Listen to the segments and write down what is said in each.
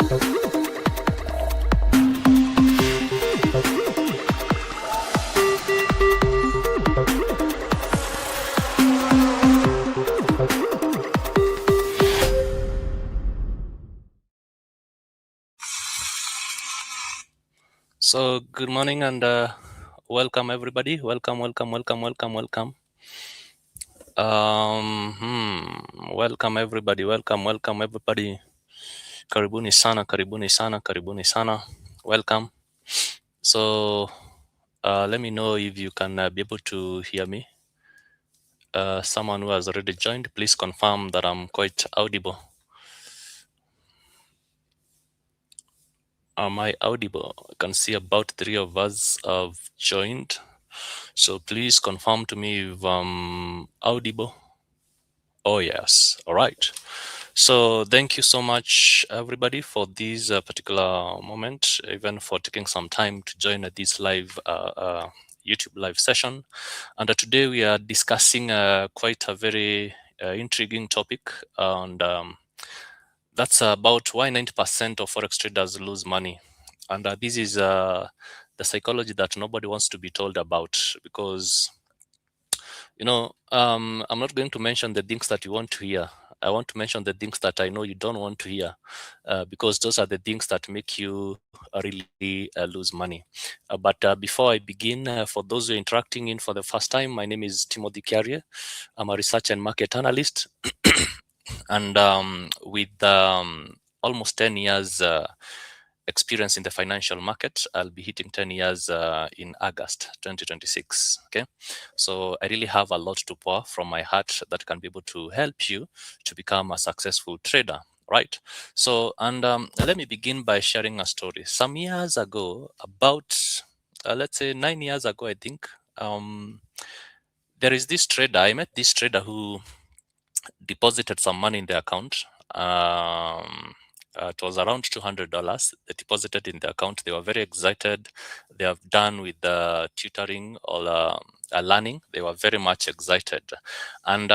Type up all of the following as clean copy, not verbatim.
So good morning and welcome everybody. Welcome. Welcome everybody. Welcome everybody. Karibuni sana. Welcome. So let me know if you can be able to hear me. Someone who has already joined, please confirm that I'm quite audible. Am I audible? I can see about 3 of us have joined. So please confirm to me if I'm audible. Oh, yes. All right. So thank you so much, everybody, for this particular moment, even for taking some time to join this live YouTube live session. And today we are discussing quite a very intriguing topic, and that's about why 90% of Forex traders lose money. And this is the psychology that nobody wants to be told about, because I'm not going to mention the things that you want to hear. I want to mention the things that I know you don't want to hear, because those are the things that make you really lose money. But before I begin, for those who are interacting in for the first time, my name is Timothy Carrier. I'm a research and market analyst, and with almost 10 years experience in the financial market. I'll be hitting 10 years in August 2026. Okay, so I really have a lot to pour from my heart that can be able to help you to become a successful trader. Right. So, and let me begin by sharing a story. Some years ago, about let's say 9 years ago, I think, there is this trader. I met this trader who deposited some money in the account. It was around $200. They deposited in the account. They were very excited. They have done with the tutoring or learning. They were very much excited, and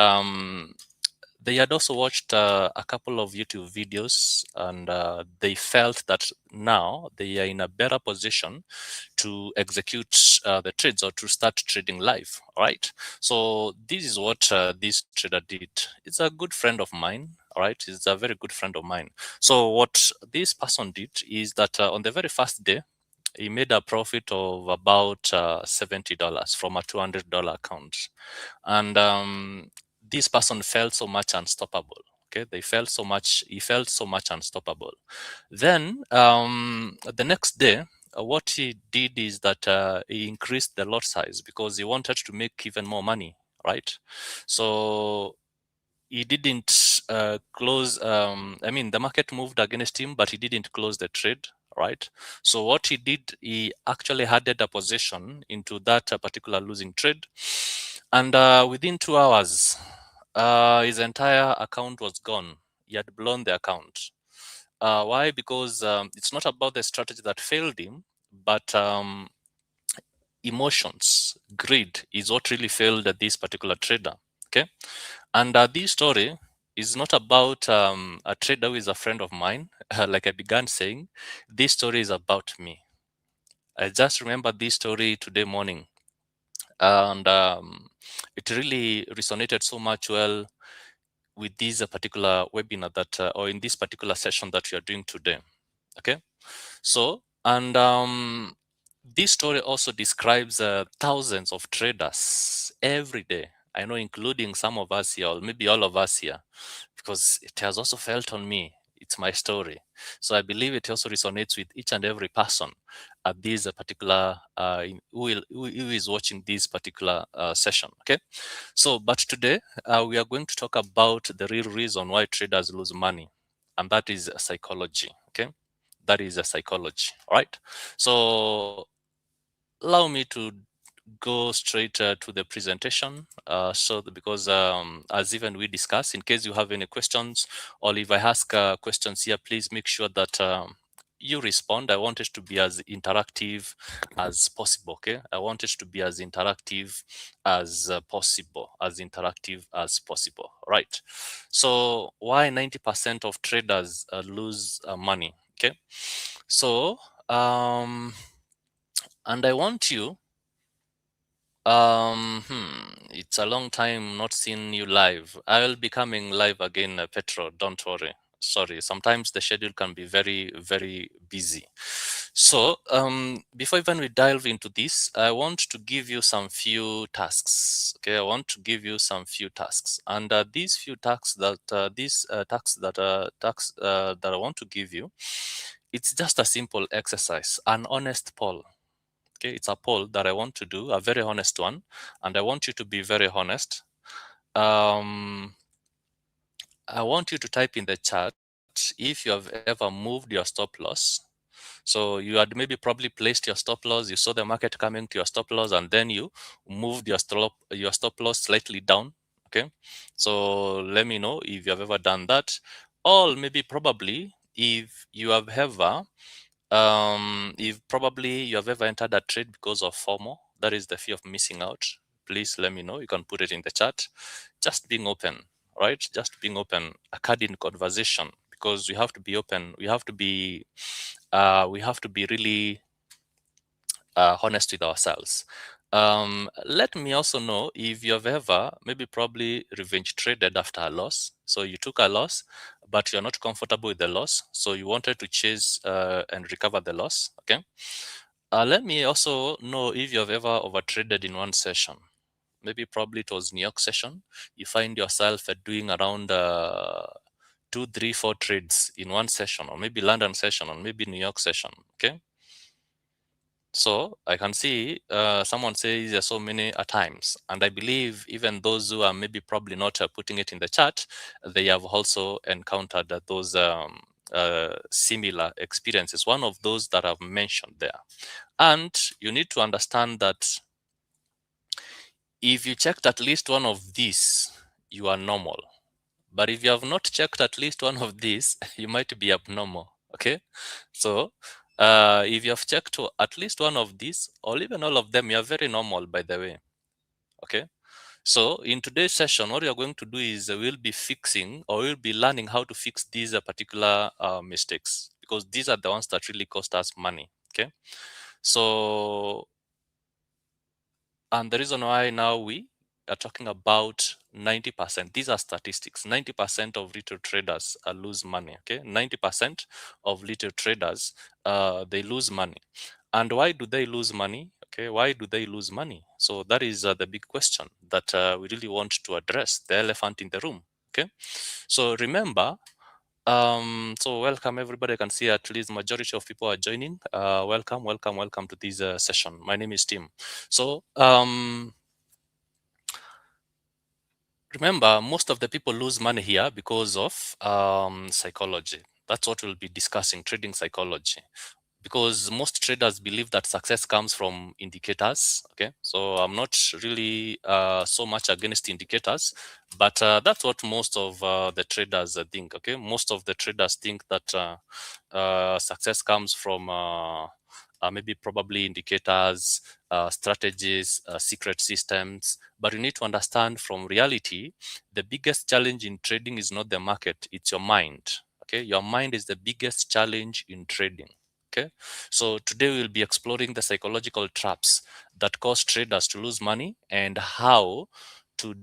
they had also watched a couple of YouTube videos, and they felt that now they are in a better position to execute the trades or to start trading live. All right. So this is what this trader did. It's a good friend of mine. All right. It's a very good friend of mine. So what this person did is that on the very first day, he made a profit of about $70 from a $200 account. And this person felt so much unstoppable. Okay, he felt so much unstoppable. Then the next day, what he did is that he increased the lot size because he wanted to make even more money, right? So he didn't close. I mean, the market moved against him, but he didn't close the trade, right? So what he did, he actually added a position into that particular losing trade, and within 2 hours, his entire account was gone. He had blown the account. Why? Because it's not about the strategy that failed him, but emotions, greed is what really failed this particular trader. Okay, and this story is not about a trader who is a friend of mine. Like I began saying, this story is about me. I just remember this story today morning, and it really resonated so much well with this particular webinar that, or in this particular session that we are doing today. Okay, so, and this story also describes thousands of traders every day. I know, including some of us here, or maybe all of us here, because it has also felt on me. It's my story. So I believe it also resonates with each and every person at this particular, who is watching this particular session. Okay. So, but today we are going to talk about the real reason why traders lose money, and that is psychology. Okay. That is a psychology. All right. So allow me to go straight to the presentation. Because as even we discussed, in case you have any questions, or if I ask questions here, please make sure that you respond. I want it to be as interactive as possible. Okay, I want it to be as interactive as possible. Right. So why 90% of traders lose money? Okay, so and I want you, it's a long time not seeing you live. I will be coming live again, Petro, don't worry. Sorry, sometimes the schedule can be very, very busy. So before even we dive into this, I want to give you some few tasks. Okay, I want to give you some few tasks, and these few tasks that I want to give you, it's just a simple exercise, an honest poll. Okay, it's a poll that I want to do, a very honest one, and I want you to be very honest. Um, I want you to type in the chat if you have ever moved your stop loss. So you had maybe probably placed your stop loss, you saw the market coming to your stop loss, and then you moved your stop loss slightly down. Okay, so let me know if you have ever done that, or maybe probably if you have ever if probably you have ever entered a trade because of FOMO, that is the fear of missing out. Please let me know. You can put it in the chat. Just being open, right? Just being open, a card in conversation, because we have to be open. We have to be really honest with ourselves. Let me also know if you have ever maybe probably revenge traded after a loss. So you took a loss, but you're not comfortable with the loss. So you wanted to chase and recover the loss. Okay. Let me also know if you have ever over traded in one session. Maybe probably it was New York session. You find yourself doing around 2, 3, 4 trades in one session, or maybe London session, or maybe New York session. Okay. So I can see someone says there are so many times, and I believe even those who are maybe probably not putting it in the chat, they have also encountered those similar experiences. One of those that I've mentioned there, and you need to understand that if you checked at least one of these, you are normal. But if you have not checked at least one of these, you might be abnormal. Okay, so if you have checked at least one of these, or even all of them, you are very normal, by the way. Okay, so in today's session, what we are going to do is we'll be fixing, or we'll be learning how to fix these particular mistakes, because these are the ones that really cost us money. Okay, so and the reason why now we are talking about 90%, these are statistics. 90% of retail traders lose money. Okay, 90% of retail traders they lose money. And why do they lose money? Okay, why do they lose money? So that is the big question that we really want to address, the elephant in the room. Okay, so remember, so welcome everybody. I can see at least majority of people are joining. Welcome to this session. My name is Tim. So remember, most of the people lose money here because of psychology. That's what we'll be discussing, trading psychology. Because most traders believe that success comes from indicators. Okay, so I'm not really so much against indicators, but that's what most of the traders think. Okay, most of the traders think that success comes from maybe probably indicators, strategies, secret systems. But you need to understand from reality, the biggest challenge in trading is not the market, it's your mind. Okay, your mind is the biggest challenge in trading. Okay, so today we'll be exploring the psychological traps that cause traders to lose money and how to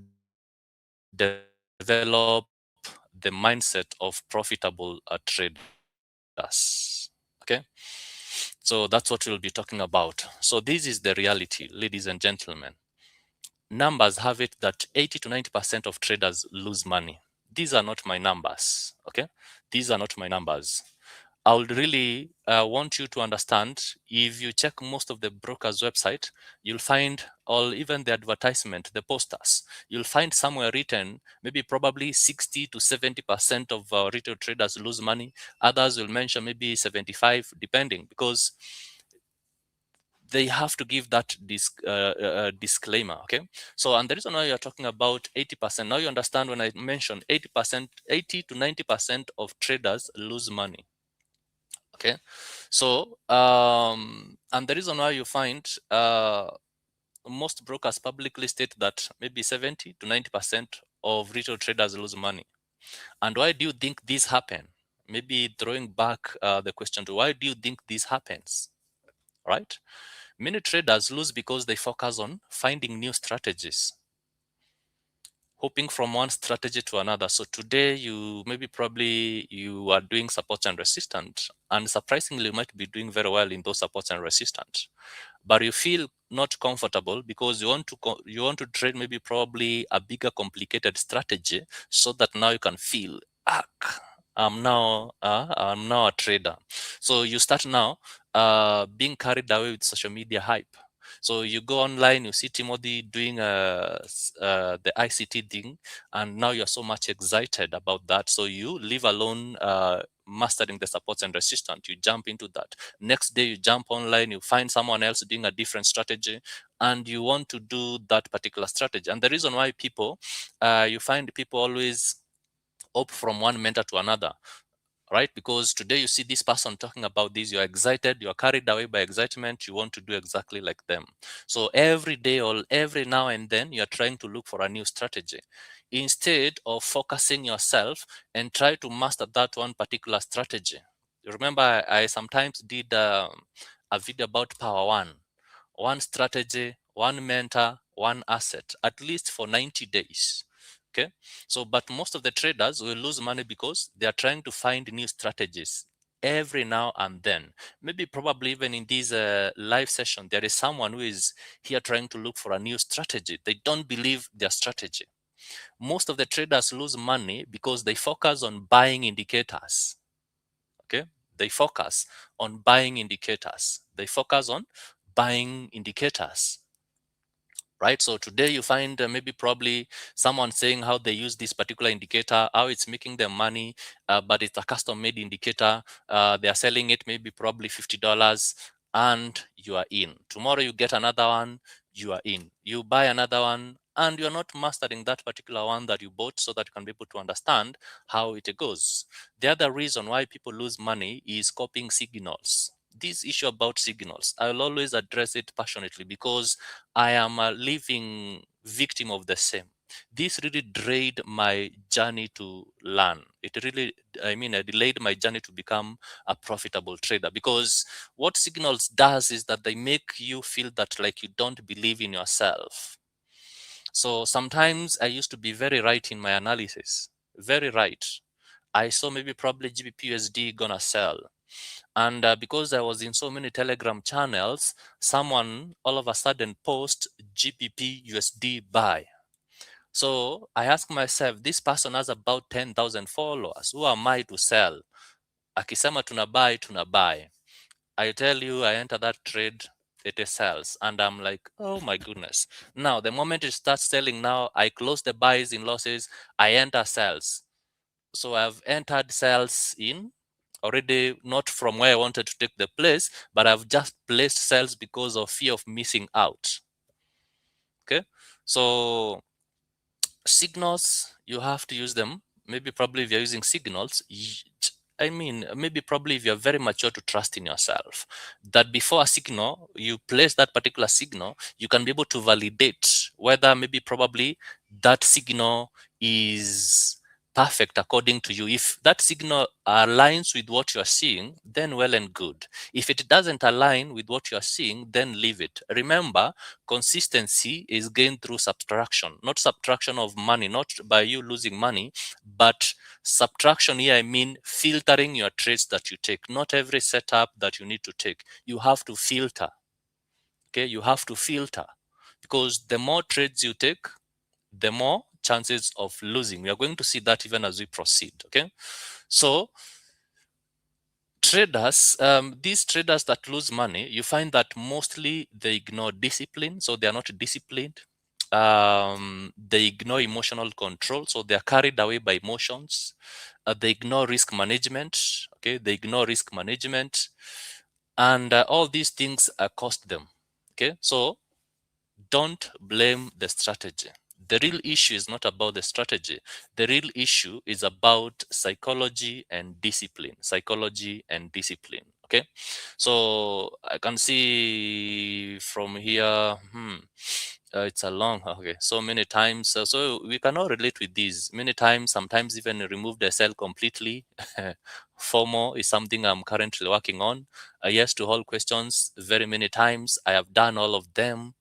develop the mindset of profitable traders. Okay, so that's what we'll be talking about. So this is the reality, ladies and gentlemen. Numbers have it that 80 to 90% of traders lose money. These are not my numbers. Okay, these are not my numbers. I would really want you to understand, if you check most of the broker's website, you'll find, or even the advertisement, the posters, you'll find somewhere written maybe probably 60 to 70% of retail traders lose money. Others will mention maybe 75, depending, because they have to give that disclaimer. Okay, so and the reason why you're talking about 80%, now you understand when I mentioned 80%, 80 to 90% of traders lose money. Okay, so and the reason why you find most brokers publicly state that maybe 70 to 90% of retail traders lose money. And why do you think this happen? maybe throwing back the question to why do you think this happens, right? Many traders lose because they focus on finding new strategies, hopping from one strategy to another. So today you maybe probably you are doing support and resistance, and surprisingly you might be doing very well in those supports and resistance, but you feel not comfortable because you want to you want to trade maybe probably a bigger complicated strategy, so that now you can feel, I'm now a trader. So you start now being carried away with social media hype. So you go online, you see Timothy doing the ICT thing, and now you're so much excited about that. So you leave alone mastering the supports and resistance. You jump into that. Next day, you jump online, you find someone else doing a different strategy, and you want to do that particular strategy. And the reason why you find people always hop from one mentor to another, right? Because today you see this person talking about this, you're excited, you're carried away by excitement, you want to do exactly like them. So every day or every now and then, you're trying to look for a new strategy instead of focusing yourself and try to master that one particular strategy. You remember, I sometimes did a video about power one strategy, one mentor, one asset, at least for 90 days. Okay. So, but most of the traders will lose money because they are trying to find new strategies every now and then. Maybe probably even in this live session, there is someone who is here trying to look for a new strategy. They don't believe their strategy. Most of the traders lose money because they focus on buying indicators. Okay. They focus on buying indicators. They focus on buying indicators, right? So today you find maybe probably someone saying how they use this particular indicator, how it's making them money, but it's a custom made indicator. They are selling it maybe probably $50, and you are in. Tomorrow you get another one, you are in. You buy another one, and you're not mastering that particular one that you bought, so that you can be able to understand how it goes. The other reason why people lose money is copying signals. This issue about signals, I will always address it passionately because I am a living victim of the same. This really delayed my journey to learn. I delayed my journey to become a profitable trader, because what signals does is that they make you feel that like you don't believe in yourself. So sometimes I used to be very right in my analysis, very right. I saw maybe probably GBP gonna sell. And because I was in so many Telegram channels, someone all of a sudden post GBP USD buy. So I asked myself, this person has about 10,000 followers. Who am I to sell? Akisema tuna buy. I tell you, I enter that trade, it sells. And I'm like, oh my goodness. Now, the moment it starts selling now, I close the buys in losses, I enter sells. So I've entered cells in already, not from where I wanted to take the place, but I've just placed cells because of fear of missing out. Okay. So signals, you have to use them. Maybe probably if you're using signals, maybe probably if you're very mature to trust in yourself, that before a signal, you place that particular signal, you can be able to validate whether maybe probably that signal is perfect according to you. If that signal aligns with what you're seeing, then well and good. If it doesn't align with what you're seeing, then leave it. Remember, consistency is gained through subtraction, not subtraction of money, not by you losing money, but subtraction here, I mean filtering your trades that you take. Not every setup that you need to take. You have to filter. Okay, you have to filter, because the more trades you take, the more chances of losing. We are going to see that even as we proceed. Okay, so traders, these traders that lose money, you find that mostly they ignore discipline, so they are not disciplined. They ignore emotional control, so they are carried away by emotions. They ignore risk management. Okay, they ignore risk management, and all these things cost them. Okay, so don't blame the strategy. The real issue is not about the strategy. The real issue is about psychology and discipline. Psychology and discipline. Okay. So I can see from here, it's a long, okay, so many times. So we cannot relate with these many times, sometimes even remove the cell completely. FOMO is something I'm currently working on. Yes to all questions very many times. I have done all of them.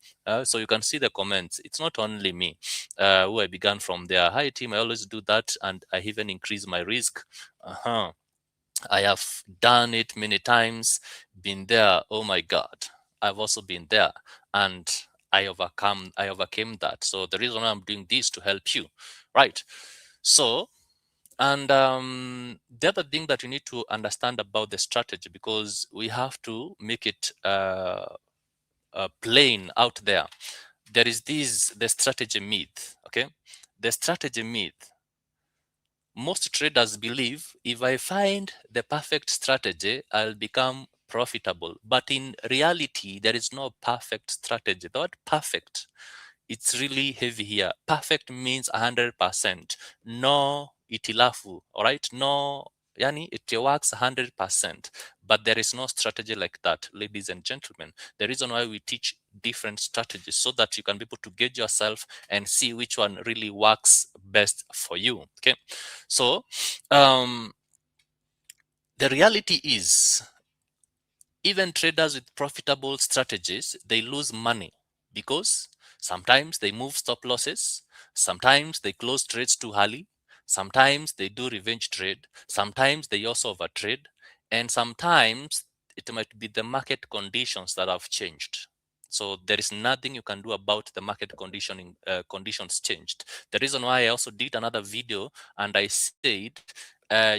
So you can see the comments. It's not only me who I began from there. Hi team, I always do that, and I even increase my risk. I have done it many times, been there. Oh my God, I've also been there, and I overcame that. So the reason why I'm doing this to help you, right? So, and the other thing that you need to understand about the strategy, because we have to make it plain out there. There is the strategy myth. Okay, the strategy myth. Most traders believe if I find the perfect strategy, I'll become profitable. But in reality, there is no perfect strategy. The word perfect, it's really heavy here. Perfect means 100%. No itilafu, all right? No, yani, it works 100%. But there is no strategy like that, ladies and gentlemen. The reason why we teach different strategies so that you can be able to gauge yourself and see which one really works best for you. Okay, so um, the reality is even traders with profitable strategies, they lose money because sometimes they move stop losses, sometimes they close trades too early, sometimes they do revenge trade, sometimes they also overtrade, and sometimes it might be the market conditions that have changed. So there is nothing you can do about the market conditions changed. The reason why I also did another video and I said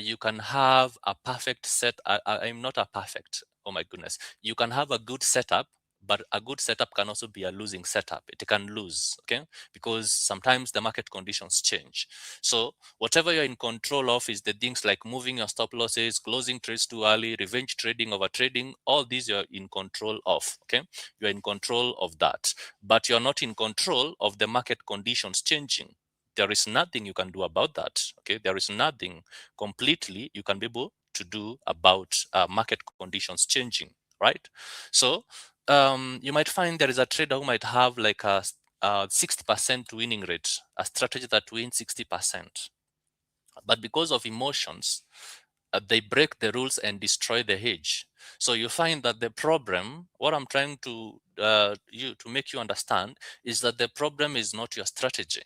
you can have a perfect set. I'm not a perfect. Oh my goodness. You can have a good setup, but a good setup can also be a losing setup. It can lose, okay? Because sometimes the market conditions change. So whatever you're in control of is the things like moving your stop losses, closing trades too early, revenge trading, over trading. All these you're in control of, okay? You're in control of that, but you're not in control of the market conditions changing. There is nothing you can do about that, okay? There is nothing completely you can be able to do about market conditions changing, right? So you might find there is a trader who might have like a 60% winning rate, a strategy that wins 60%. But because of emotions, they break the rules and destroy the hedge. So you find that the problem, what I'm trying to make you understand, is that the problem is not your strategy.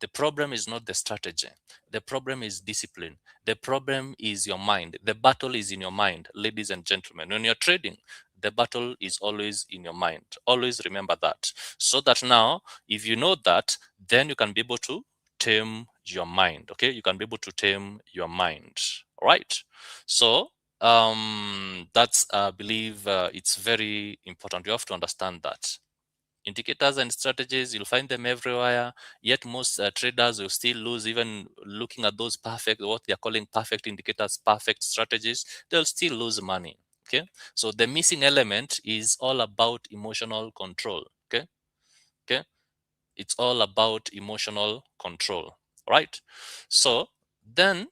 The problem is not the strategy. The problem is discipline. The problem is your mind. The battle is in your mind, ladies and gentlemen. When you're trading, the battle is always in your mind. Always remember that. So that now, if you know that, then you can be able to tame your mind. Okay, you can be able to tame your mind. All right. So that's I believe it's very important. You have to understand that. Indicators and strategies, you'll find them everywhere, yet most traders will still lose. Even looking at those perfect, what they're calling perfect indicators, perfect strategies, they'll still lose money. Okay, so the missing element is all about emotional control. Okay, okay, it's all about emotional control, right? So then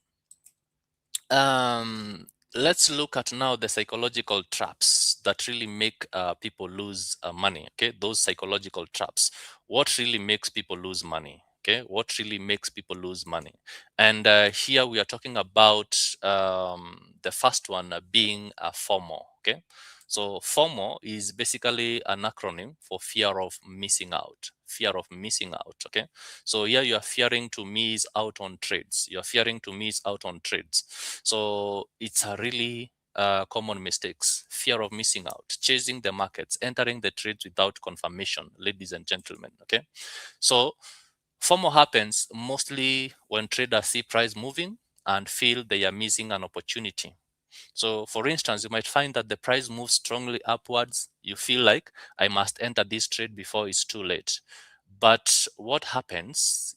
um, let's look at now the psychological traps that really make people lose money. Okay, those psychological traps. What really makes people lose money? Okay, what really makes people lose money? And here we are talking about the first one being a FOMO. Okay, so FOMO is basically an acronym for fear of missing out. Fear of missing out. Okay, so here you are fearing to miss out on trades. You're fearing to miss out on trades. So it's a really common mistakes. Fear of missing out, chasing the markets, entering the trades without confirmation, ladies and gentlemen. Okay. So FOMO happens mostly when traders see price moving and feel they are missing an opportunity. So for instance, you might find that the price moves strongly upwards. You feel like I must enter this trade before it's too late. But what happens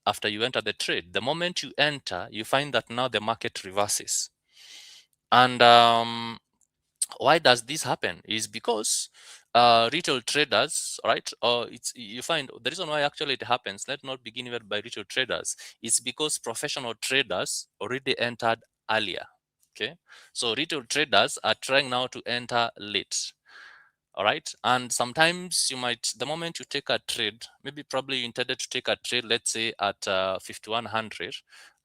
after you enter the trade? The moment you enter, you find that now the market reverses. And why does this happen? Is because retail traders, right? Or it's you find the reason why actually it happens. Let's not begin even by retail traders. It's because professional traders already entered earlier. Okay, so retail traders are trying now to enter late. All right. And sometimes you might, the moment you take a trade, maybe probably you intended to take a trade, let's say at 5100,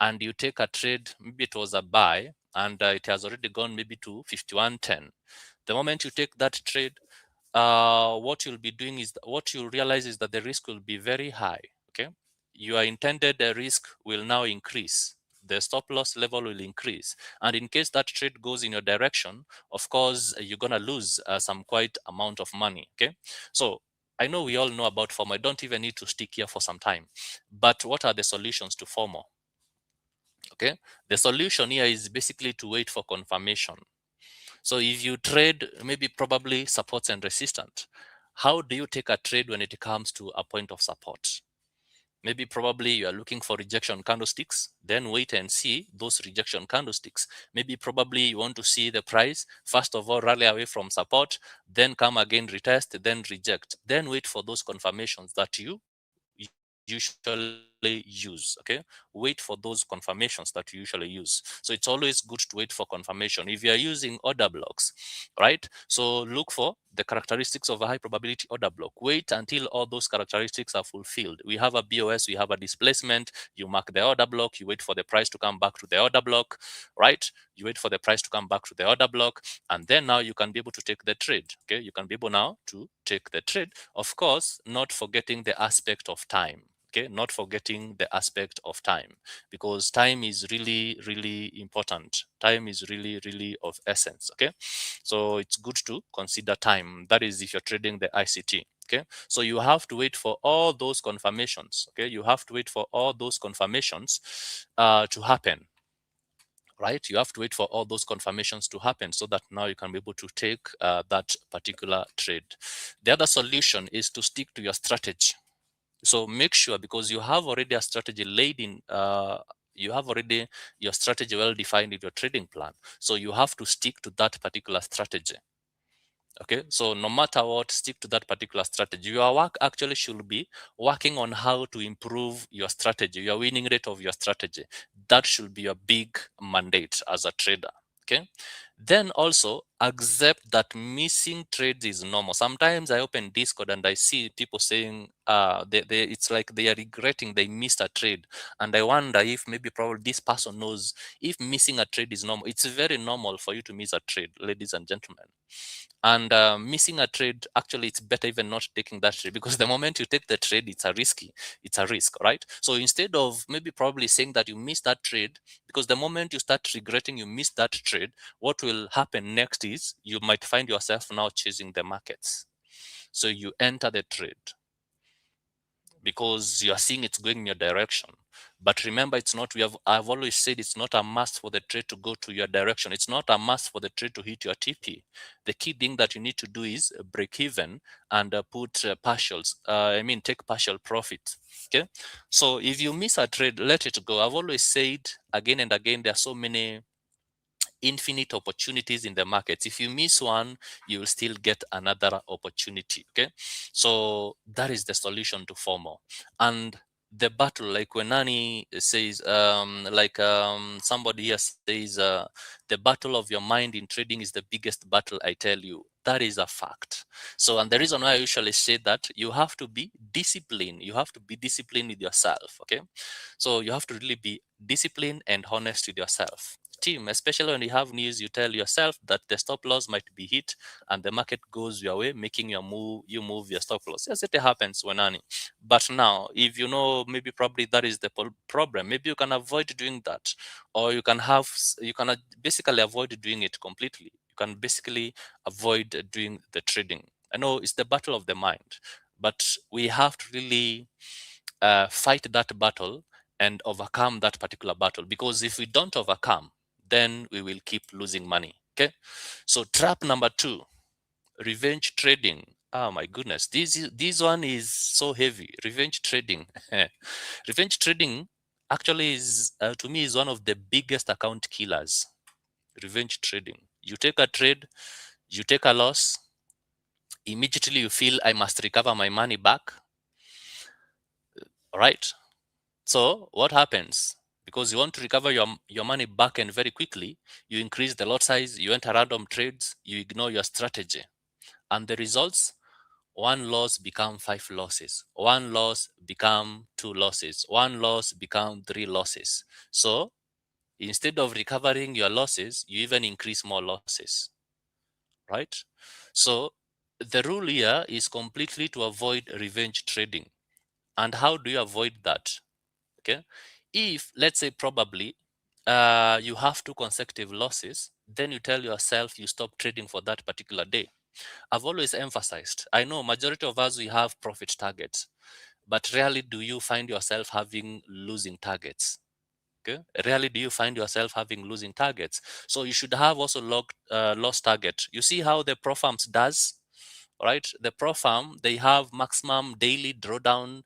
and you take a trade, maybe it was a buy, and it has already gone maybe to 5110. The moment you take that trade, what you'll be doing is, what you'll realize is that the risk will be very high. Okay. Your intended risk will now increase. The stop loss level will increase. And in case that trade goes in your direction, of course, you're going to lose some quite amount of money. Okay. So I know we all know about FOMO. I don't even need to stick here for some time. But what are the solutions to FOMO? Okay. The solution here is basically to wait for confirmation. So if you trade maybe probably supports and resistance, how do you take a trade when it comes to a point of support? Maybe probably you are looking for rejection candlesticks, then wait and see those rejection candlesticks. Maybe probably you want to see the price, first of all, rally away from support, then come again, retest, then reject, then wait for those confirmations that you usually use. Okay, wait for those confirmations that you usually use. So it's always good to wait for confirmation. If you are using order blocks, right, so look for the characteristics of a high probability order block. Wait until all those characteristics are fulfilled. We have a BOS, we have a displacement. You mark the order block, you wait for the price to come back to the order block, right? You wait for the price to come back to the order block, and then now you can be able to take the trade. Okay, you can be able now to take the trade, of course, not forgetting the aspect of time. Okay, not forgetting the aspect of time, because time is really, really important. Time is really, really of essence. Okay, so it's good to consider time. That is if you're trading the ICT. Okay, so you have to wait for all those confirmations. Okay, you have to wait for all those confirmations to happen. Right, you have to wait for all those confirmations to happen so that now you can be able to take that particular trade. The other solution is to stick to your strategy. So make sure, because you have already a strategy laid in, you have already your strategy well defined in your trading plan. So you have to stick to that particular strategy. Okay, so no matter what, stick to that particular strategy. Your work actually should be working on how to improve your strategy, your winning rate of your strategy. That should be your big mandate as a trader. Okay, then also accept that missing trades is normal. Sometimes I open Discord and I see people saying it's like they are regretting they missed a trade, and I wonder if maybe probably this person knows if missing a trade is normal. It's very normal for you to miss a trade, ladies and gentlemen. And missing a trade, actually it's better even not taking that trade, because the moment you take the trade, it's a risk, right? So instead of maybe probably saying that you missed that trade, because the moment you start regretting you missed that trade, what will happen next is you might find yourself now chasing the markets. So you enter the trade because you are seeing it's going in your direction. But remember, it's not, I've always said it's not a must for the trade to go to your direction. It's not a must for the trade to hit your TP. The key thing that you need to do is break even and put partials. Take partial profit. Okay. So if you miss a trade, let it go. I've always said again and again, there are so many infinite opportunities in the markets. If you miss one, you will still get another opportunity. Okay, so that is the solution to FOMO. And the battle, like when Nani says, somebody here says, the battle of your mind in trading is the biggest battle. I tell you, that is a fact. So, and the reason why I usually say that, you have to be disciplined. You have to be disciplined with yourself. Okay, so you have to really be disciplined and honest with yourself. Team, especially when you have news, you tell yourself that the stop loss might be hit and the market goes your way, making you move your stop loss. Yes, it happens when any. But now, if you know, maybe probably that is the problem, maybe you can avoid doing that, or you can basically avoid doing it completely. You can basically avoid doing the trading. I know it's the battle of the mind, but we have to really fight that battle and overcome that particular battle, because if we don't overcome, then we will keep losing money. Okay, so trap number 2, revenge trading. Oh my goodness, this one is so heavy. Revenge trading. Revenge trading actually is to me is one of the biggest account killers. Revenge trading, you take a trade, you take a loss, immediately you feel I must recover my money back. All right, so what happens? Because you want to recover your money back and very quickly, you increase the lot size, you enter random trades, you ignore your strategy. And the results, one loss become 5 losses, one loss become 2 losses, one loss become 3 losses. So instead of recovering your losses, you even increase more losses, right? So the rule here is completely to avoid revenge trading. And how do you avoid that? Okay, if let's say probably you have 2 consecutive losses, then you tell yourself you stop trading for that particular day. I've always emphasized, I know majority of us, we have profit targets, but rarely do you find yourself having losing targets. Okay, rarely do you find yourself having losing targets. So you should have also lost target. You see how the pro firms does, right? The pro firm, they have maximum daily drawdown,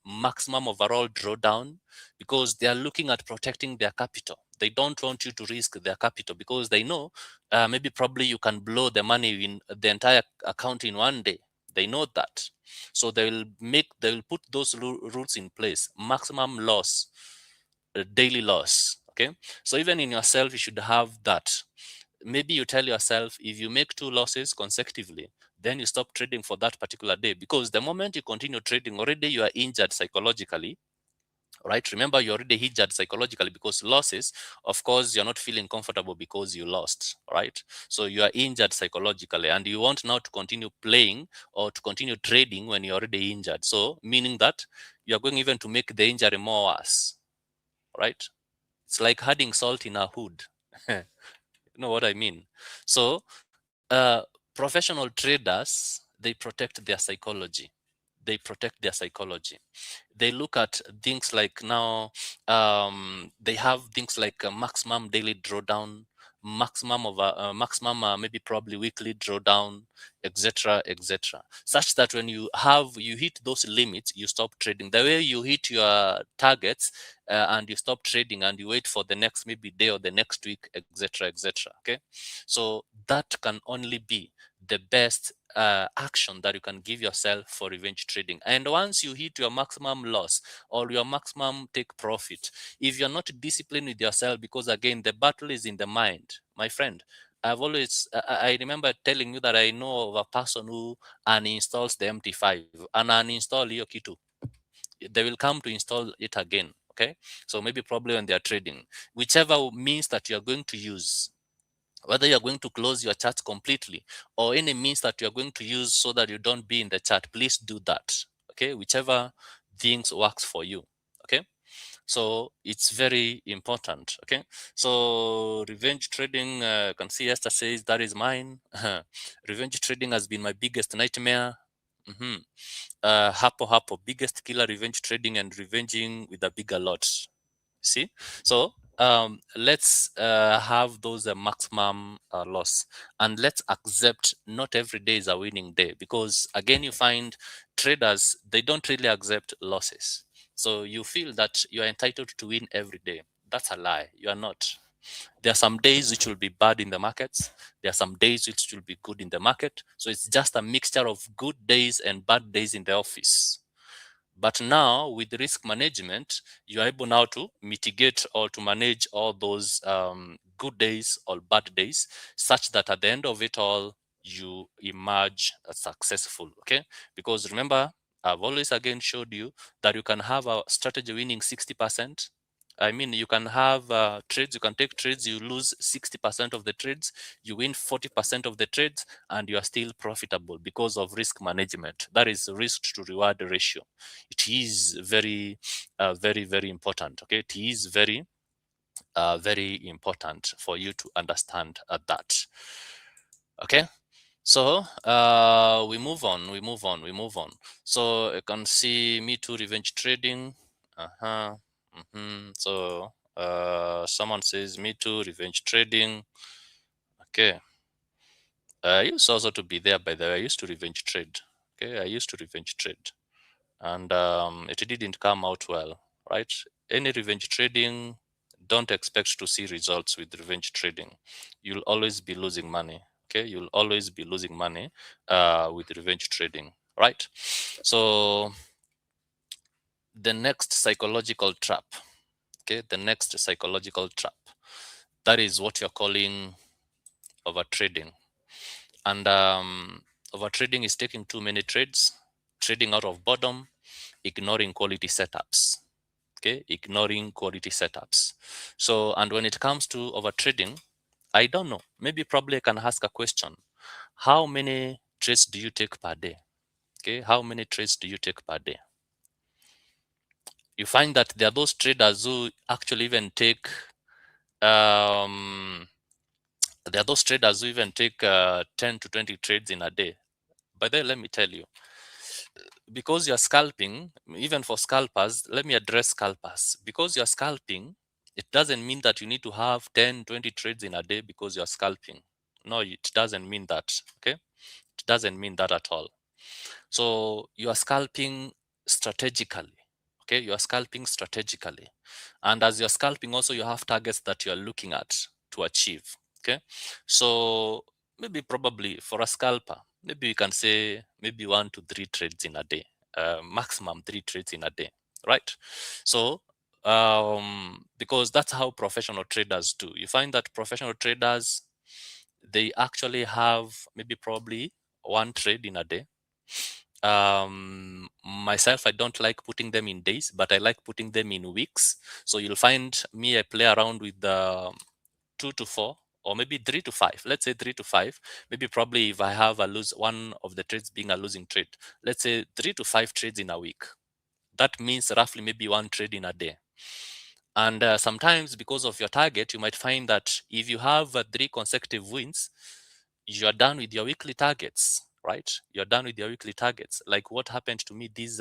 maximum overall drawdown, because they are looking at protecting their capital. They don't want you to risk their capital because they know maybe probably you can blow the money in the entire account in one day. They know that. So they will put those rules in place. Maximum loss, daily loss. Okay. So even in yourself, you should have that. Maybe you tell yourself, if you make 2 losses consecutively, then you stop trading for that particular day, because the moment you continue trading, already you are injured psychologically, right? Remember, you're already injured psychologically because losses, of course, you're not feeling comfortable because you lost, right? So you are injured psychologically, and you want now to continue playing or to continue trading when you're already injured. So meaning that you're going even to make the injury more worse, right? It's like adding salt in a hood. You know what I mean? So uh, professional traders, they protect their psychology. They protect their psychology. They look at things like now, they have things like a maximum daily drawdown, maximum maybe probably weekly drawdown, etc., etc., such that when you hit those limits, you stop trading. The way you hit your targets and you stop trading and you wait for the next maybe day or the next week, etc., etc. Okay, so that can only be the best action that you can give yourself for revenge trading. And once you hit your maximum loss or your maximum take profit, if you're not disciplined with yourself, because again, the battle is in the mind, my friend. I remember telling you that I know of a person who uninstalls the MT5 and uninstall hiyo kitu. They will come to install it again. Okay, so maybe probably when they are trading, whichever means that you are going to use, whether you're going to close your chart completely or any means that you're going to use so that you don't be in the chart, please do that. Okay, whichever things works for you. Okay, so it's very important. Okay, so revenge trading, you can see Esther says that is mine. Revenge trading has been my biggest nightmare. Hapo biggest killer, revenge trading and revenging with a bigger lot. See, so let's have those maximum loss, and let's accept not every day is a winning day, because again, you find traders, they don't really accept losses. So you feel that you are entitled to win every day. That's a lie. You are not. There are some days which will be bad in the markets. There are some days which will be good in the market. So it's just a mixture of good days and bad days in the office. But now with risk management, you are able now to mitigate or to manage all those good days or bad days, such that at the end of it all, you emerge successful. Okay, because remember, I've always again showed you that you can have a strategy winning 60%. I mean, you can have trades, you can take trades, you lose 60% of the trades, you win 40% of the trades, and you are still profitable because of risk management. That is risk to reward ratio. It is very, very important. Okay, it is very important for you to understand that. Okay, so we move on. So you can see me too, revenge trading. So someone says me too, revenge trading. Okay, I used also to be there, by the way. I used to revenge trade. Okay, I used to revenge trade, and it didn't come out well, right? Any revenge trading, don't expect to see results with revenge trading. You'll always be losing money. Okay, you'll always be losing money with revenge trading, right? So the next psychological trap, okay, the next psychological trap, that is what you're calling over trading. And overtrading is taking too many trades, trading out of boredom, ignoring quality setups. Okay, ignoring quality setups. So, and when it comes to overtrading, I don't know. Maybe probably I can ask a question. How many trades do you take per day? Okay, how many trades do you take per day? You find that there are those traders who actually even take there are those traders who even take 10 to 20 trades in a day. But then let me tell you, because you're scalping, even for scalpers, let me address scalpers. Because you're scalping, it doesn't mean that you need to have 10, 20 trades in a day because you're scalping. No, it doesn't mean that. Okay. It doesn't mean that at all. So you are scalping strategically. Okay. You are scalping strategically. And as you're scalping, also you have targets that you're looking at to achieve. Okay. So maybe probably for a scalper, maybe you can say maybe 1 to 3 trades in a day, maximum 3 trades in a day, right? So because that's how professional traders do. You find that professional traders, they actually have maybe probably 1 trade in a day. Myself, I don't like putting them in days, but I like putting them in weeks. So you'll find me, I play around with the 2 to 4 or maybe 3 to 5. Let's say 3 to 5. Maybe probably if I have a lose, one of the trades being a losing trade, let's say 3 to 5 trades in a week. That means roughly maybe 1 trade in a day. And sometimes because of your target, you might find that if you have 3 consecutive wins, you're done with your weekly targets, right? You're done with your weekly targets. Like what happened to me this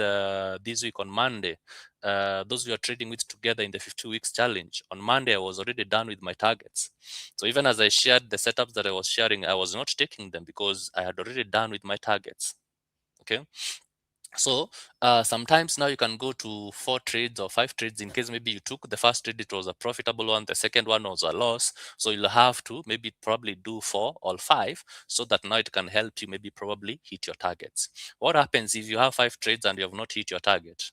week on Monday. Those we are trading with together in the 50 weeks challenge. On Monday, I was already done with my targets. So even as I shared the setups that I was sharing, I was not taking them because I had already done with my targets. Okay. So sometimes now you can go to 4 trades or 5 trades in case maybe you took the first trade, it was a profitable one, the second one was a loss. So you'll have to maybe probably do 4 or 5 so that now it can help you maybe probably hit your targets. What happens if you have 5 trades and you have not hit your target?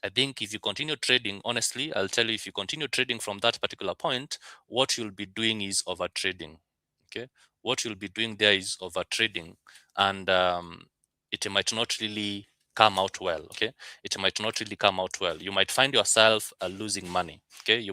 I think if you continue trading, honestly, I'll tell you, if you continue trading from that particular point, what you'll be doing is over trading. Okay. What you'll be doing there is over trading, and it might not really come out well. Okay. It might not really come out well. You might find yourself losing money. Okay. Um, you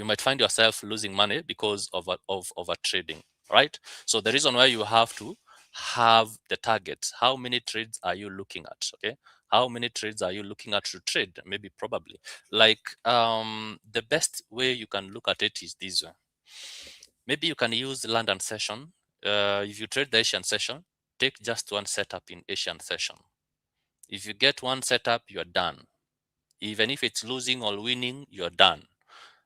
might find yourself losing money because of a trading, right? So the reason why you have to have the target. How many trades are you looking at? Okay. How many trades are you looking at to trade? Maybe probably like the best way you can look at it is this way. Maybe you can use the London session. If you trade the Asian session, take just one setup in Asian session. If you get one setup, you're done. Even if it's losing or winning, you're done.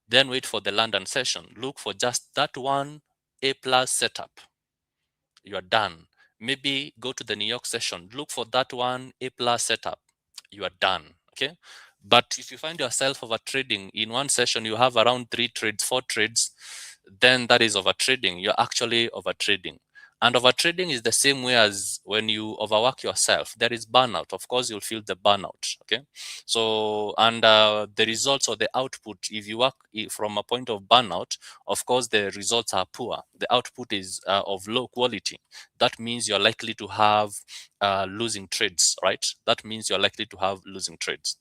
Then wait for the London session. Look for just that one A plus setup. You are done. Maybe go to the New York session. Look for that one A plus setup. You are done. Okay. But if you find yourself over trading in one session, you have around 3 trades, 4 trades, then that is over trading. You're actually over trading. And over trading is the same way as when you overwork yourself. There is burnout. Of course, you'll feel the burnout. Okay. So, and the results or the output, if you work from a point of burnout, of course, the results are poor. The output is of low quality. That means you're likely to have losing trades, right? That means you're likely to have losing trades.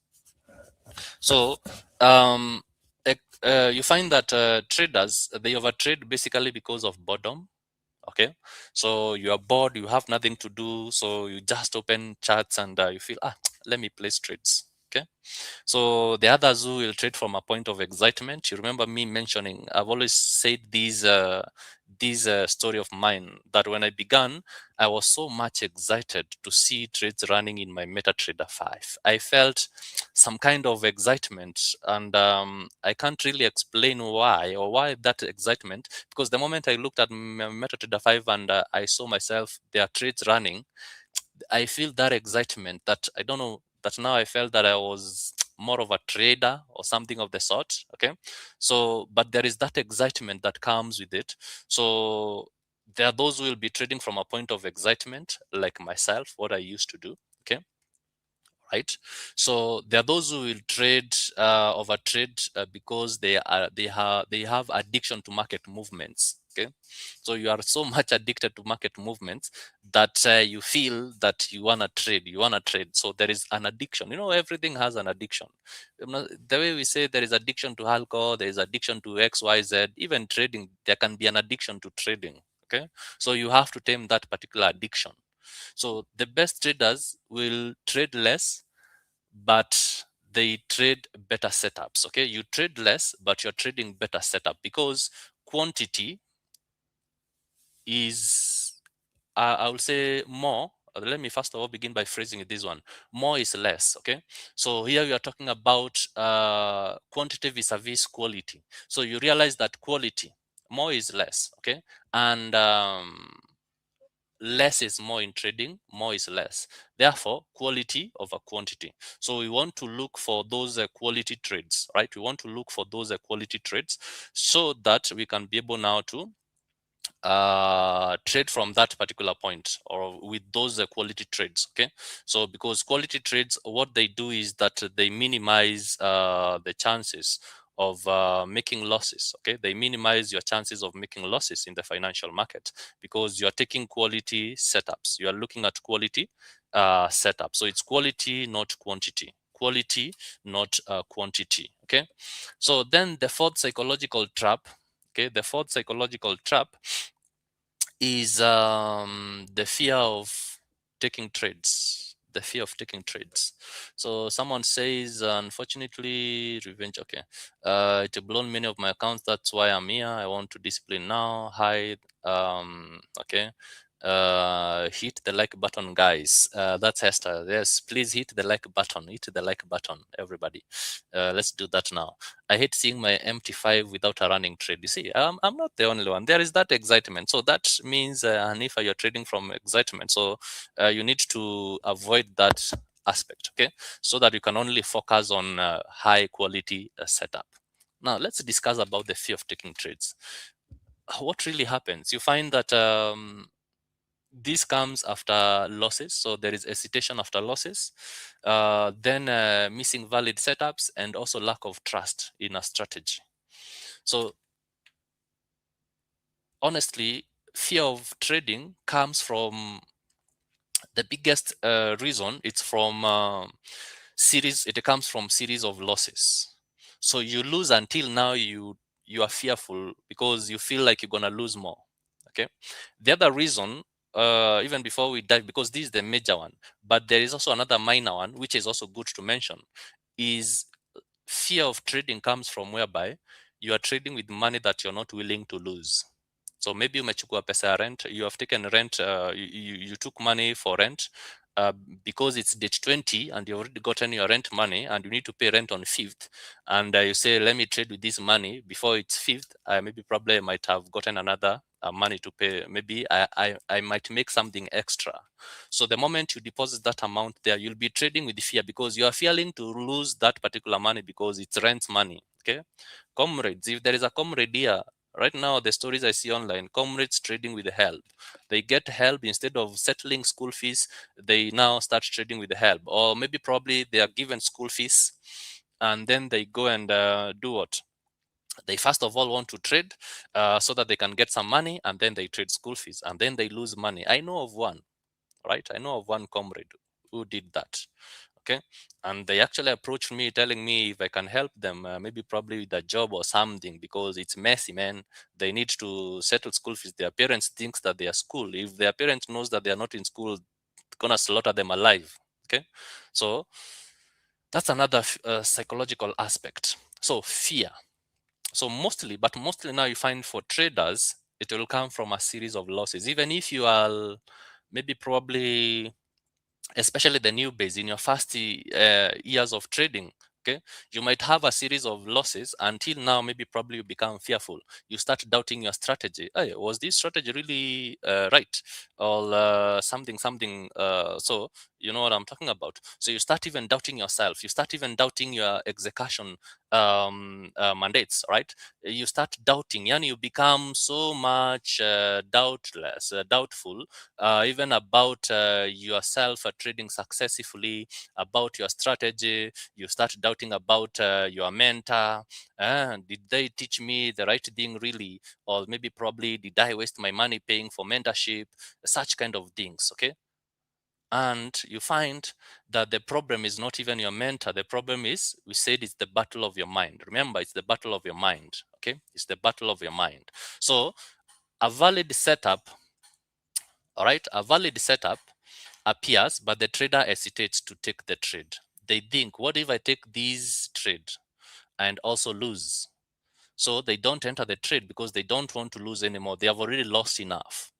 So, you find that traders, they overtrade basically because of boredom. Okay, so you are bored, you have nothing to do, so you just open charts and you feel, let me place trades. Okay, so the others who will trade from a point of excitement. You remember me mentioning, I've always said this story of mine, that when I began, I was so much excited to see trades running in my MetaTrader 5. I felt some kind of excitement, and I can't really explain why or why that excitement, because the moment I looked at my MetaTrader 5 and I saw myself, there are trades running, I feel that excitement, that I don't know, that now I felt that I was more of a trader or something of the sort. Okay. So, but there is that excitement that comes with it. So there are those who will be trading from a point of excitement, like myself, what I used to do. Okay. right? So there are those who will trade overtrade because they have addiction to market movements. Okay, so you are so much addicted to market movements that you feel that you wanna trade. So there is an addiction. Everything has an addiction. The way we say there is addiction to alcohol, there is addiction to XYZ. Even trading, there can be an addiction to trading. Okay, so you have to tame that particular addiction. So the best traders will trade less, but they trade better setups. Okay, you trade less, but you're trading better setup, because quantity is, I will say, more. Let me first of all begin by phrasing it this one: more is less. Okay, so here we are talking about quantity vis-a-vis quality. So you realize that quality, more is less. Okay, and less is more in trading, more is less. Therefore, quality over quantity. So we want to look for those quality trades, right? We want to look for those quality trades so that we can be able now to trade from that particular point, or with those quality trades. Okay, so because quality trades, what they do is that they minimize the chances of making losses. Okay, they minimize your chances of making losses in the financial market, because you are taking quality setups, you are looking at quality setup. So it's quality, not quantity. Quality, not quantity. Okay, so then the fourth psychological trap. Okay, the fourth psychological trap is the fear of taking trades. The fear of taking trades. So someone says, unfortunately, revenge. Okay, it blown many of my accounts. That's why I'm here. I want to discipline now. Hide. Okay. Hit the like button, guys. That's Hester. Yes, please hit the like button. Hit the like button, everybody. Let's do that now. I hate seeing my MT5 without a running trade. You see, I'm not the only one. There is that excitement. So that means, Hanifa, you're trading from excitement. So you need to avoid that aspect, okay? So that you can only focus on high quality setup. Now, let's discuss about the fear of taking trades. What really happens? You find that this comes after losses. So there is hesitation after losses, then missing valid setups, and also lack of trust in a strategy. So honestly, fear of trading comes from, the biggest reason, it's from series. It comes from series of losses. So you lose until now, you are fearful because you feel like you're gonna lose more. Okay, the other reason, even before we dive, because this is the major one, but there is also another minor one which is also good to mention, is fear of trading comes from whereby you are trading with money that you're not willing to lose. So maybe umechukua pesa ya rent, you have taken rent, you took money for rent, uh, because it's date 20 and you already gotten your rent money and you need to pay rent on 5th, and you say, let me trade with this money before it's 5th. Maybe probably I might have gotten another money to pay. Maybe I might make something extra. So the moment you deposit that amount there, you'll be trading with fear, because you are fearing to lose that particular money because it's rent money. Okay, comrades, if there is a comrade here right now, the stories I see online, comrades trading with help. They get help instead of settling school fees. They now start trading with help, or maybe probably they are given school fees, and then they go and do what? They first of all want to trade so that they can get some money, and then they trade school fees, and then they lose money. I know of one, right? I know of one comrade who did that. Okay, and they actually approached me telling me if I can help them, maybe probably with a job or something, because it's messy, man. They need to settle school fees. Their parents thinks that they are school. If their parent knows that they are not in school, gonna slaughter them alive. Okay, so that's another psychological aspect. So fear. So mostly now you find for traders, it will come from a series of losses. Even if you are maybe probably, especially the new base in your first years of trading, Okay, you might have a series of losses until now. Maybe probably you become fearful. You start doubting your strategy. Hey, was this strategy really right, or something? So you know what I'm talking about. So you start even doubting yourself. You start even doubting your execution mandates. Right? You start doubting. Yani you become so much doubtful, even about yourself trading successfully, about your strategy. You start doubting about your mentor. Did they teach me the right thing really? Or maybe probably did I waste my money paying for mentorship? Such kind of things, okay? And you find that the problem is not even your mentor. The problem is, we said, it's the battle of your mind. Remember, it's the battle of your mind, okay? It's the battle of your mind. So a valid setup, all right, a valid setup appears, but the trader hesitates to take the trade. They think, what if I take this trade and also lose? So they don't enter the trade because they don't want to lose anymore. They have already lost enough.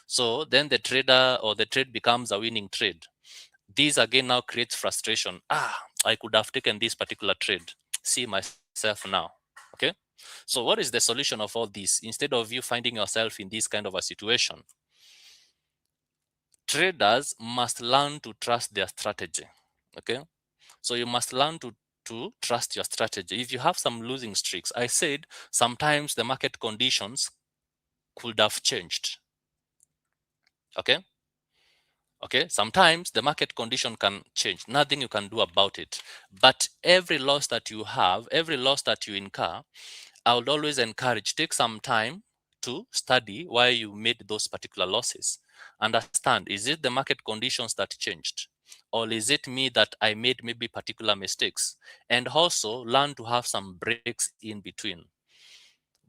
So then the trader or the trade becomes a winning trade. This again now creates frustration. I could have taken this particular trade. See myself now. Okay. So what is the solution of all this? Instead of you finding yourself in this kind of a situation, traders must learn to trust their strategy. Okay. So you must learn to trust your strategy. If you have some losing streaks, I said sometimes the market conditions could have changed. Okay. Okay. Sometimes the market condition can change. Nothing you can do about it. But every loss that you have, every loss that you incur, I would always encourage, take some time to study why you made those particular losses. Understand, is it the market conditions that changed? Or is it me that I made maybe particular mistakes? And also learn to have some breaks in between,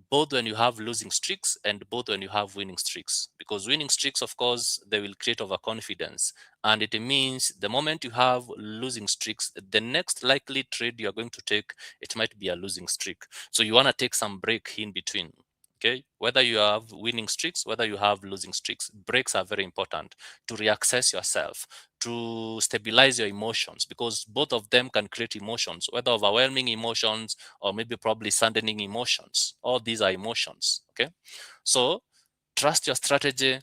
both when you have losing streaks and both when you have winning streaks. Because winning streaks, of course, they will create overconfidence. And it means the moment you have losing streaks, the next likely trade you're going to take, it might be a losing streak. So you want to take some break in between. Okay, whether you have winning streaks, whether you have losing streaks, breaks are very important to reaccess yourself, to stabilize your emotions, because both of them can create emotions, whether overwhelming emotions or maybe probably saddening emotions. All these are emotions. Okay, so trust your strategy.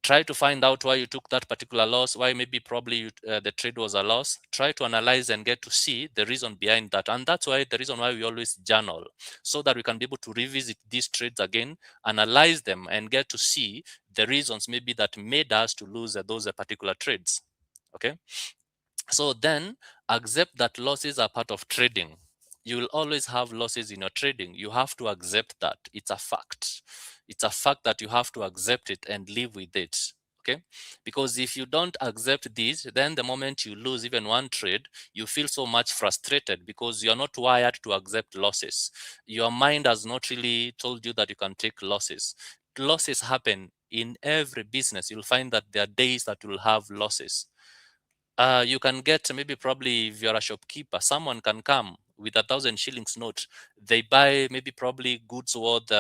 Try to find out why you took that particular loss, why maybe probably the trade was a loss. Try to analyze and get to see the reason behind that. And that's why the reason why we always journal, so that we can be able to revisit these trades again, analyze them, and get to see the reasons maybe that made us to lose those particular trades. Okay. So then accept that losses are part of trading. You will always have losses in your trading. You have to accept that. It's a fact. It's a fact that you have to accept it and live with it. Okay. Because if you don't accept this, then the moment you lose even one trade, you feel so much frustrated because you're not wired to accept losses. Your mind has not really told you that you can take losses. Losses happen in every business. You'll find that there are days that you'll have losses. You can get, maybe probably if you're a shopkeeper, someone can come with 1,000 shillings note. They buy maybe probably goods worth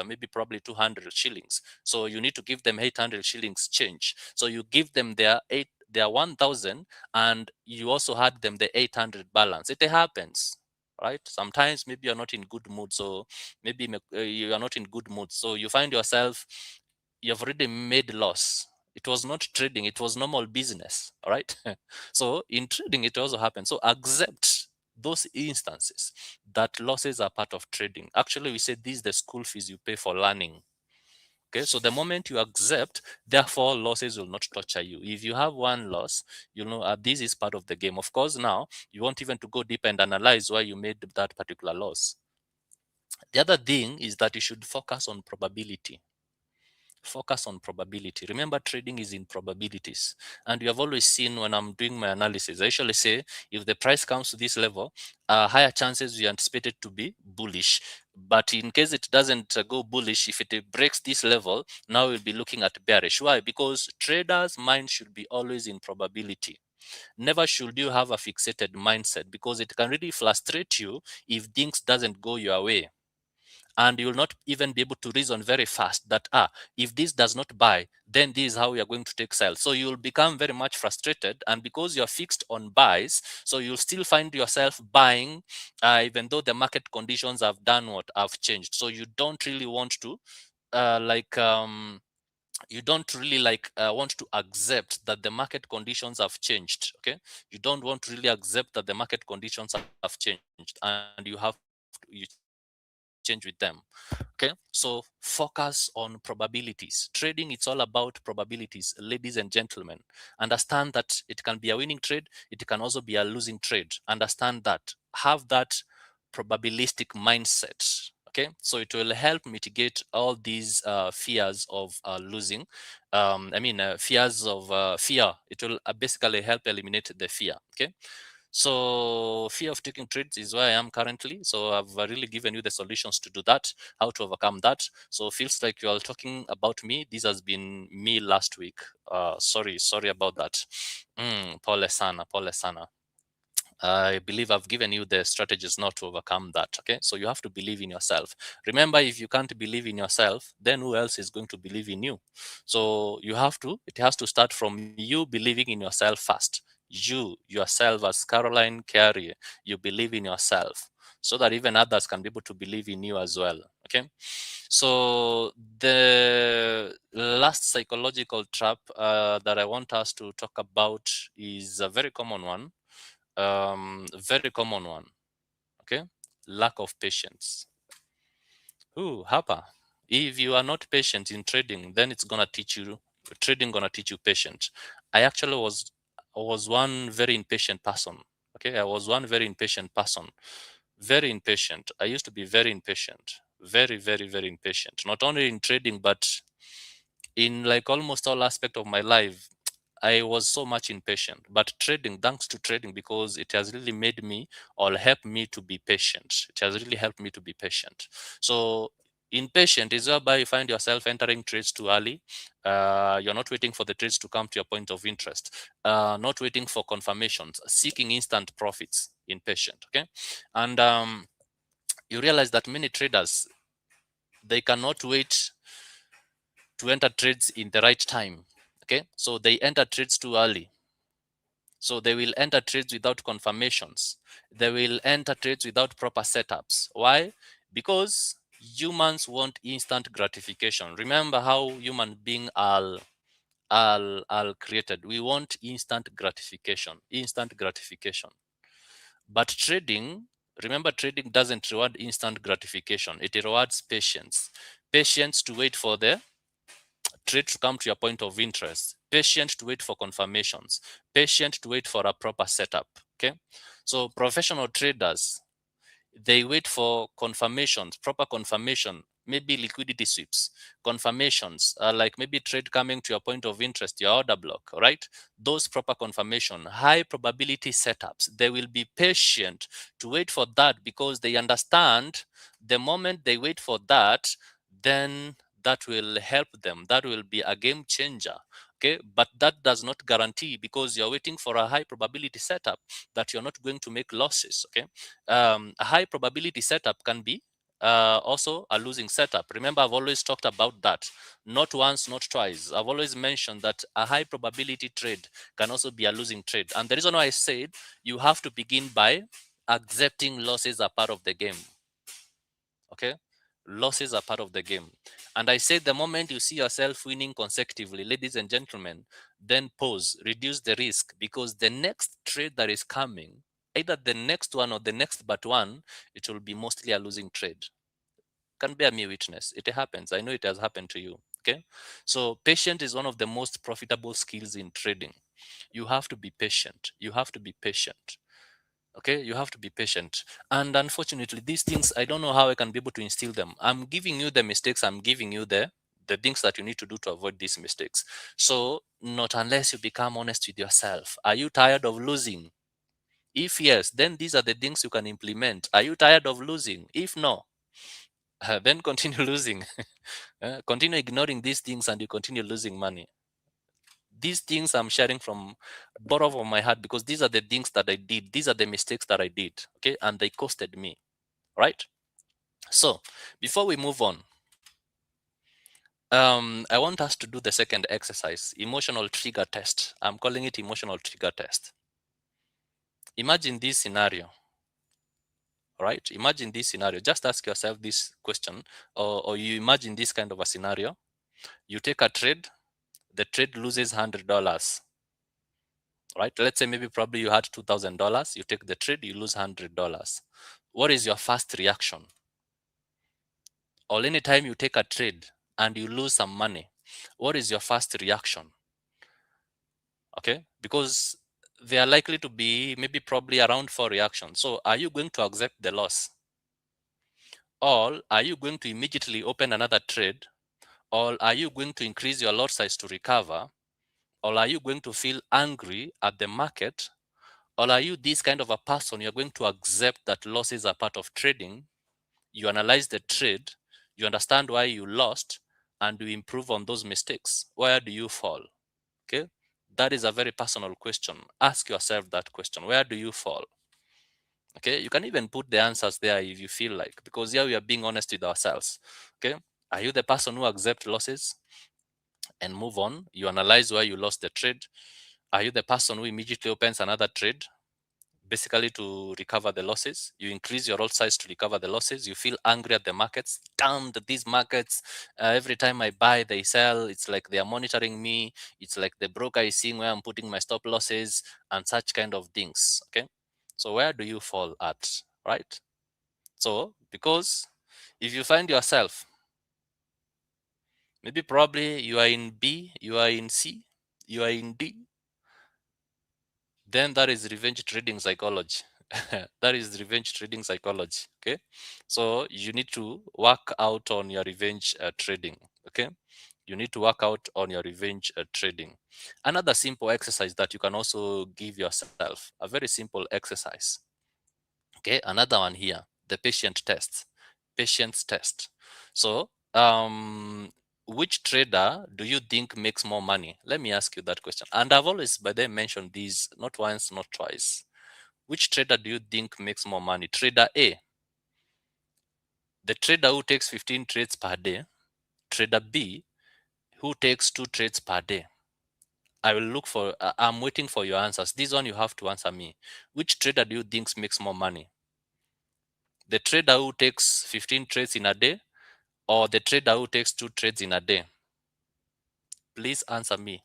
maybe probably 200 shillings. So you need to give them 800 shillings change. So you give them their 1,000, and you also had them the 800 balance. It happens, right? Sometimes maybe you're not in good mood, so maybe you are not in good mood, so you find yourself, you've already made loss. It was not trading, it was normal business. All right. So in trading it also happens. So accept those instances that losses are part of trading. Actually, we say this is the school fees you pay for learning. Okay, so the moment you accept, therefore losses will not torture you. If you have one loss, you know this is part of the game. Of course, now you want even to go deep and analyze why you made that particular loss. The other thing is that you should focus on probability. Focus on probability. Remember, trading is in probabilities. And you have always seen when I'm doing my analysis, I usually say if the price comes to this level, higher chances we anticipate it to be bullish. But in case it doesn't go bullish, if it breaks this level, now we'll be looking at bearish. Why? Because traders' mind should be always in probability. Never should you have a fixated mindset, because it can really frustrate you if things doesn't go your way. and you will not even be able to reason very fast that if this does not buy, then this is how we are going to take sell. So you will become very much frustrated, and because you are fixed on buys, so you'll still find yourself buying even though the market conditions have done what have changed. So you don't really want to like you don't really like want to accept that the market conditions have changed. Okay, you don't want to really accept that the market conditions have changed, and you change with them. Okay, so focus on probabilities. Trading, it's all about probabilities, ladies and gentlemen. Understand that it can be a winning trade, it can also be a losing trade. Understand that. Have that probabilistic mindset. Okay, so it will help mitigate all these fears of losing. Fears of fear. It will basically help eliminate the fear. Okay, so fear of taking trades is where I am currently. So I've really given you the solutions to do that, how to overcome that. So feels like you are talking about me. This has been me last week. Sorry about that. Pole sana, pole sana. I believe I've given you the strategies not to overcome that. Okay, so you have to believe in yourself. Remember, if you can't believe in yourself, then who else is going to believe in you? So it has to start from you believing in yourself first. You yourself, as Caroline Carey, you believe in yourself, so that even others can be able to believe in you as well. Okay, so the last psychological trap that I want us to talk about is a very common one. Very common one. Okay, lack of patience. Ooh, Hapa. If you are not patient in trading, then it's gonna teach you trading. Gonna teach you patience. I actually was one very impatient person. Okay, I was one very impatient person. Very impatient. I used to be very impatient. Very impatient. Not only in trading, but in like almost all aspect of my life. I was so much impatient, but trading, thanks to trading, because it has really made me or helped me to be patient. It has really helped me to be patient. So impatient is whereby you find yourself entering trades too early. You're not waiting for the trades to come to your point of interest. Not waiting for confirmations, seeking instant profits. Impatient, okay? And you realize that many traders, they cannot wait to enter trades in the right time. Okay, so they enter trades too early. So they will enter trades without confirmations. They will enter trades without proper setups. Why? Because humans want instant gratification. Remember how human beings are created. We want instant gratification. Instant gratification. But trading, remember, trading doesn't reward instant gratification. It rewards patience. Patience to wait for the trade to come to your point of interest, patient to wait for confirmations, patient to wait for a proper setup. Okay, so professional traders, they wait for confirmations, proper confirmation, maybe liquidity sweeps, confirmations, like maybe trade coming to your point of interest, your order block, right? Those proper confirmation, high probability setups, they will be patient to wait for that, because they understand the moment they wait for that, then that will help them. That will be a game changer. Okay, but that does not guarantee, because you're waiting for a high probability setup, that you're not going to make losses. Okay, a high probability setup can be also a losing setup. Remember, I've always talked about that. Not once, not twice. I've always mentioned that a high probability trade can also be a losing trade. And the reason why I said you have to begin by accepting losses are part of the game. Okay? Losses are part of the game. And I said the moment you see yourself winning consecutively, ladies and gentlemen, then pause, reduce the risk, because the next trade that is coming, either the next one or the next but one, it will be mostly a losing trade. Can bear me witness. It happens. I know it has happened to you. Okay. So patience is one of the most profitable skills in trading. You have to be patient. You have to be patient. Okay, you have to be patient. And unfortunately, these things, I don't know how I can be able to instill them. I'm giving you the mistakes, I'm giving you the things that you need to do to avoid these mistakes. So not unless you become honest with yourself. Are you tired of losing? If yes, then these are the things you can implement. Are you tired of losing? If no, then continue losing. Continue ignoring these things and you continue losing money. These things I'm sharing from bottom of my heart, because these are the things that I did. These are the mistakes that I did. Okay, and they costed me. Right? So before we move on, I want us to do the second exercise, emotional trigger test. I'm calling it emotional trigger test. Imagine this scenario, right? Imagine this scenario. Just ask yourself this question, or you imagine this kind of a scenario. You take a trade, the trade loses $100, right? Let's say maybe probably you had $2,000. You take the trade, you lose $100. What is your first reaction? Or anytime you take a trade and you lose some money, what is your first reaction? Okay, because they are likely to be maybe probably around 4 reactions. So are you going to accept the loss, or are you going to immediately open another trade, or are you going to increase your lot size to recover, or are you going to feel angry at the market, or are you this kind of a person, you're going to accept that losses are part of trading, you analyze the trade, you understand why you lost, and you improve on those mistakes? Where do you fall? Okay, that is a very personal question. Ask yourself that question. Where do you fall? Okay, you can even put the answers there if you feel like, because here we are being honest with ourselves. Okay, are you the person who accepts losses and move on? You analyze why you lost the trade. Are you the person who immediately opens another trade, basically to recover the losses? You increase your lot size to recover the losses. You feel angry at the markets. Damn these markets, every time I buy they sell. It's like they are monitoring me. It's like the broker is seeing where I'm putting my stop losses and such kind of things. Okay, so where do you fall at, right? So because if you find yourself, maybe probably you are in B, you are in C, you are in D, then that is revenge trading psychology. That is revenge trading psychology. Okay, so you need to work out on your revenge trading. Okay, you need to work out on your revenge trading. Another simple exercise that you can also give yourself, a very simple exercise. Okay, another one here, the patient test. Patience test. So which trader do you think makes more money? Let me ask you that question. And I've always by then mentioned these, not once, not twice. Which trader do you think makes more money? Trader A, the trader who takes 15 trades per day. Trader B, who takes 2 trades per day. I will look for, I'm waiting for your answers. This one you have to answer me. Which trader do you think makes more money? The trader who takes 15 trades in a day, or the trader who takes 2 trades in a day? Please answer me.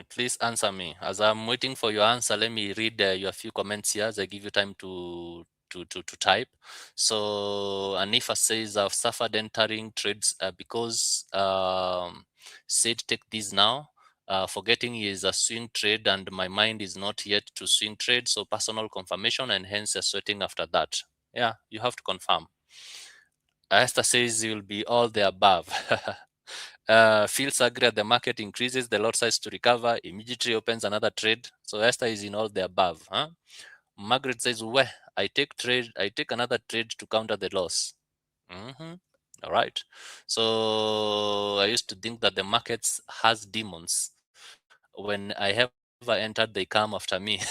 Please answer me. As I'm waiting for your answer, let me read your few comments here as I give you time to type. So Anifa says, I've suffered entering trades because said take this now. Forgetting is a swing trade and my mind is not yet to swing trade. So personal confirmation and hence sweating after that. Yeah, you have to confirm. Esther says you'll be all the above. Feels angry at the market, increases the lot size to recover, immediately opens another trade. So Esther is in all the above. Huh? Margaret says, well, I take another trade to counter the loss. All right. So I used to think that the markets has demons. When I have entered, they come after me.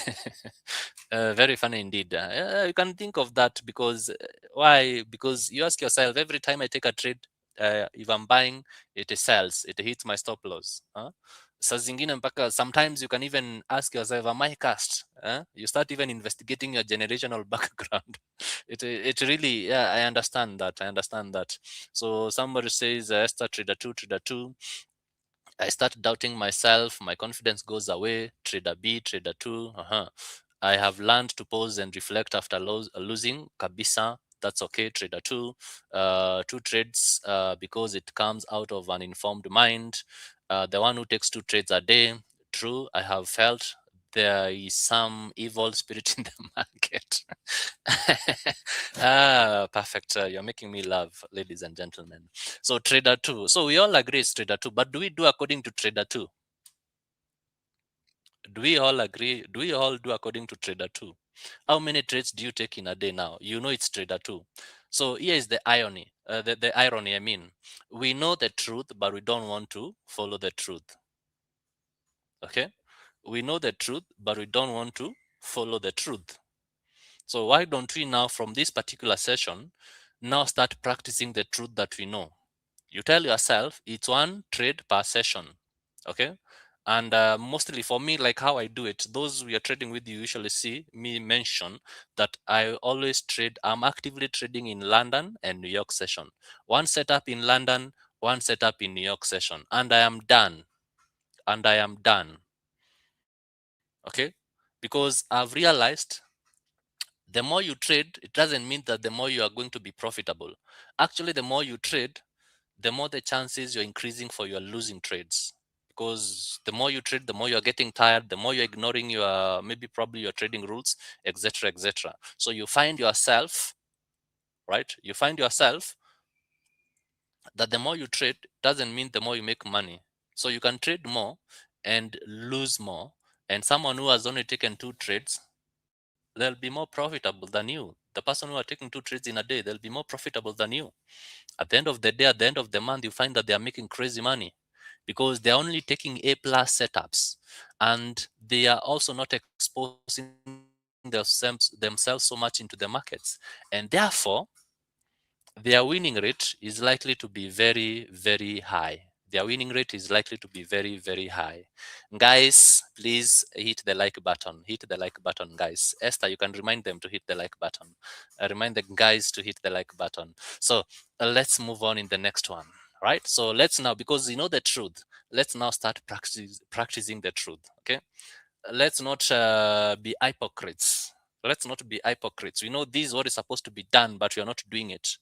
Very funny indeed. You can think of that because why? Because you ask yourself every time I take a trade, if I'm buying, it sells, it hits my stop loss. Huh? Saa zingine mpaka sometimes you can even ask yourself, am I cursed? You start even investigating your generational background. It really, yeah, I understand that. I understand that. So somebody says, Esther trader two. I start doubting myself, my confidence goes away. Trader B, trader two. I have learned to pause and reflect after losing. Kabisa, that's okay. Trader two, 2 trades because it comes out of an informed mind. The one who takes 2 trades a day. True, I have felt there is some evil spirit in the market. Perfect. You're making me laugh, ladies and gentlemen. So trader two. So we all agree it's trader two, but do we do according to trader two? Do we all agree? Do we all do according to trader two? How many trades do you take in a day now? You know it's trader two. So here is the irony. The irony, I mean, we know the truth, but we don't want to follow the truth. Okay? We know the truth, but we don't want to follow the truth. So why don't we now, from this particular session, now start practicing the truth that we know? You tell yourself it's one trade per session, okay? And mostly for me, like how I do it, those we are trading with, you usually see me mention that I always trade, I'm actively trading in London and New York session. One setup in London, one setup in New York session, and I am done. And I am done, okay? Because I've realized the more you trade, it doesn't mean that the more you are going to be profitable. Actually, the more you trade, the more the chances you're increasing for your losing trades. Because the more you trade, the more you're getting tired, the more you're ignoring your, maybe probably your trading rules, etc., etc. So you find yourself, right? You find yourself that the more you trade doesn't mean the more you make money. So you can trade more and lose more. And someone who has only taken 2 trades, they'll be more profitable than you. The person who are taking 2 trades in a day, they'll be more profitable than you. At the end of the day, at the end of the month, you find that they are making crazy money because they're only taking A plus setups, and they are also not exposing themselves so much into the markets. And therefore, their winning rate is likely to be very, very high. Their winning rate is likely to be very, very high. Guys, please hit the like button. Hit the like button, guys. Esther, you can remind them to hit the like button. Remind the guys to hit the like button. So let's move on in the next one, right? So let's now, because you know the truth, let's now start practicing the truth, okay? Let's not be hypocrites. Let's not be hypocrites. We know this is what is supposed to be done, but we are not doing it.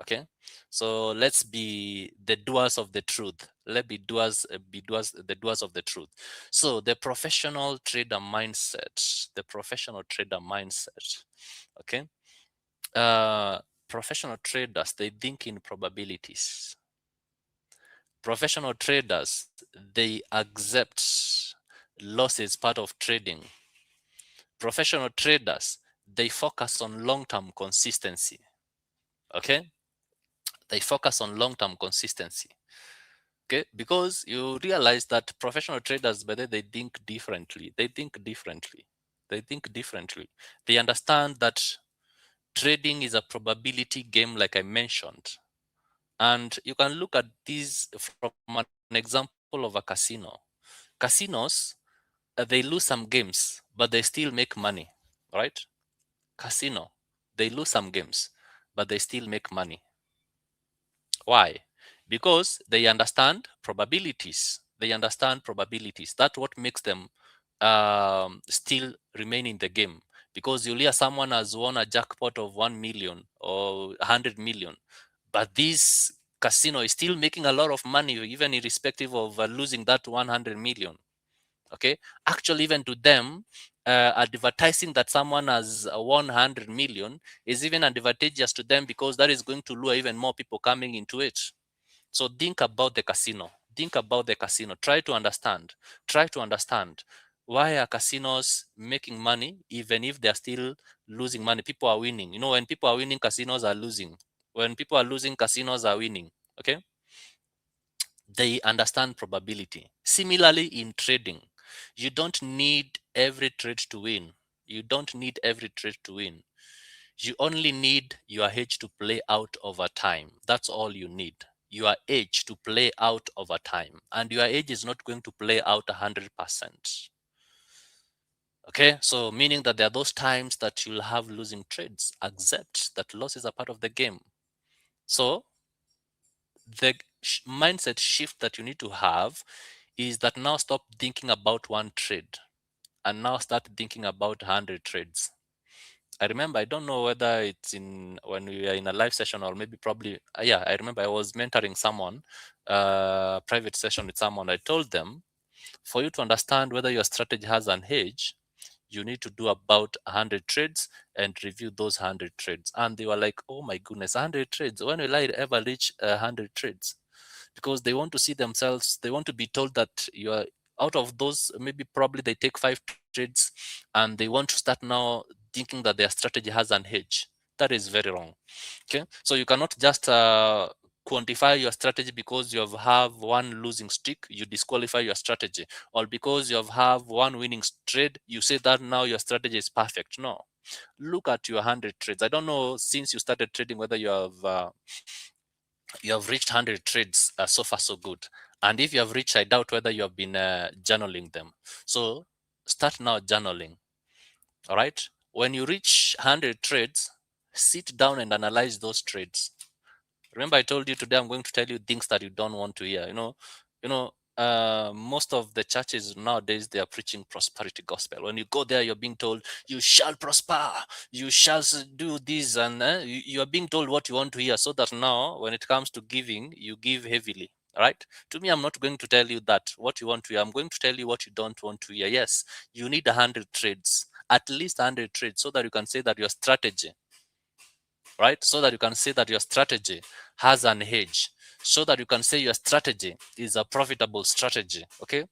Okay, so let's be the doers of the truth. Let be doers, the doers of the truth. So the professional trader mindset, the professional trader mindset. Okay, professional traders, they think in probabilities. Professional traders, they accept loss as part of trading. Professional traders, they focus on long-term consistency. Okay, they focus on long-term consistency. Okay, because you realize that professional traders, but they think differently. They think differently. They think differently. They understand that trading is a probability game, like I mentioned. And you can look at this from an example of a casino. Casinos, they lose some games, but they still make money, right? Casino, they lose some games, but they still make money. Why? Because they understand probabilities. They understand probabilities. That's what makes them still remain in the game. Because you'll hear someone has won a jackpot of 1 million or 100 million, but this casino is still making a lot of money, even irrespective of losing that 100 million. Okay, actually, even to them, advertising that someone has 100 million is even advantageous to them, because that is going to lure even more people coming into it. So think about the casino. Think about the casino. Try to understand. Try to understand why are casinos making money even if they're still losing money. People are winning. You know, when people are winning, casinos are losing. When people are losing, casinos are winning. Okay, they understand probability. Similarly, in trading, you don't need every trade to win. You don't need every trade to win. You only need your hedge to play out over time. That's all you need. Your edge to play out over time. And your edge is not going to play out 100%. Okay, so meaning that there are those times that you'll have losing trades. Accept that loss is a part of the game. So the mindset shift that you need to have is that now stop thinking about one trade and now start thinking about 100 trades. I remember, I don't know whether it's in when we are in a live session or maybe probably, yeah, I remember I was mentoring someone, private session with someone. I told them, for you to understand whether your strategy has an hedge, you need to do about 100 trades and review those 100 trades. And they were like, oh my goodness, 100 trades. When will I ever reach 100 trades? Because they want to see themselves, they want to be told that you are out of those, maybe probably they take 5 trades and they want to start now thinking that their strategy has an hedge. That is very wrong. Okay, so you cannot just quantify your strategy because you have one losing streak, you disqualify your strategy, or because you have one winning trade, you say that now your strategy is perfect. No, look at your 100 trades. I don't know since you started trading whether you have reached 100 trades so far so good, and if you have reached, I doubt whether you have been journaling them. So start now journaling. All right, when you reach 100 trades, sit down and analyze those trades. Remember, I told you today I'm going to tell you things that you don't want to hear. Most of the churches nowadays, they are preaching prosperity gospel. When you go there, you're being told you shall prosper, you shall do this, and you are being told what you want to hear, so that now when it comes to giving, you give heavily. All right, to me, I'm not going to tell you that what you want to hear. I'm going to tell you what you don't want to hear. Yes, you need 100 trades, at least 100 trades, so that you can say that your strategy, right? So that you can say that your strategy has an edge, so that you can say your strategy is a profitable strategy, okay?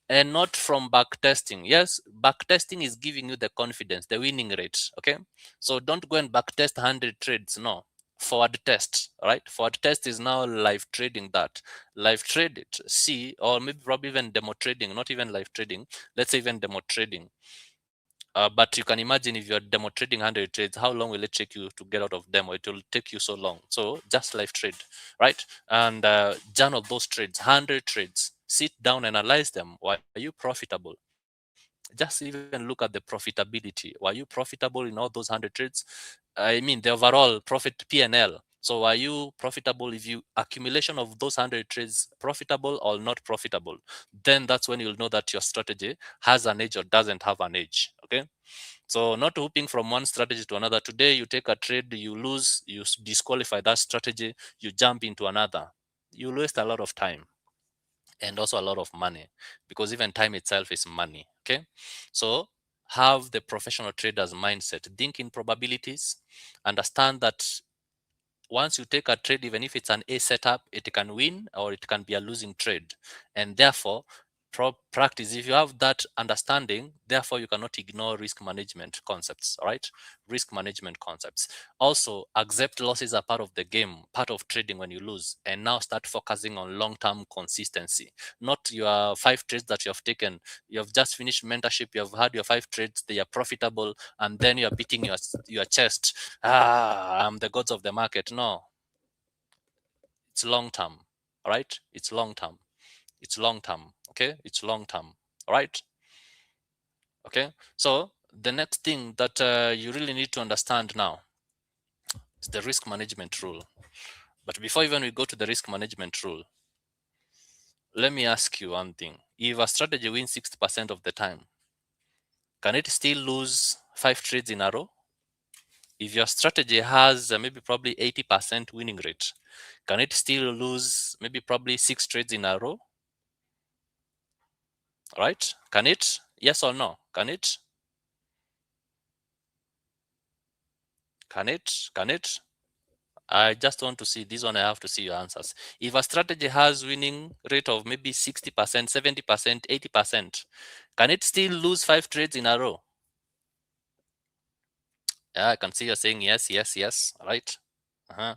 And not from back testing. Yes, back testing is giving you the confidence, the winning rate, okay? So don't go and back test 100 trades, no. Forward test, right? Forward test is now live trading that. Live trade it, see, or maybe probably even demo trading, not even live trading. Let's say even demo trading. But you can imagine if you're demo trading 100 trades, how long will it take you to get out of demo? It will take you so long. So just live trade, right? And journal those trades, 100 trades. Sit down and analyze them. Why are you profitable? Just even look at the profitability. Were you profitable in all those 100 trades? I mean, the overall profit P&L. So are you profitable? If you accumulation of those 100 trades profitable or not profitable, then that's when you'll know that your strategy has an edge or doesn't have an edge. Okay. So not hooping from one strategy to another. Today you take a trade, you lose, you disqualify that strategy, you jump into another. You waste a lot of time and also a lot of money, because even time itself is money. Okay. So have the professional trader's mindset. Think in probabilities. Understand that once you take a trade, even if it's an A setup, it can win or it can be a losing trade. And therefore, practice. If you have that understanding, therefore you cannot ignore risk management concepts. All right, risk management concepts. Also, accept losses are part of the game, part of trading when you lose, and now start focusing on long-term consistency. Not your 5 trades that you have taken. You have just finished mentorship. You have had your 5 trades. They are profitable, and then you are beating your chest. I'm the gods of the market. No, it's long term. All right, it's long term. It's long term. Okay, it's long term. All right. Okay. So the next thing that you really need to understand now is the risk management rule. But before even we go to the risk management rule, let me ask you one thing. If a strategy wins 60% of the time, can it still lose 5 trades in a row? If your strategy has maybe probably 80% winning rate, can it still lose maybe probably 6 trades in a row? Right? Can it? Yes or no? Can it? Can it? Can it? I just want to see this one. I have to see your answers. If a strategy has winning rate of maybe 60%, 70%, 80%, can it still lose 5 trades in a row? Yeah, I can see you're saying yes, yes, yes. Right? Uh-huh.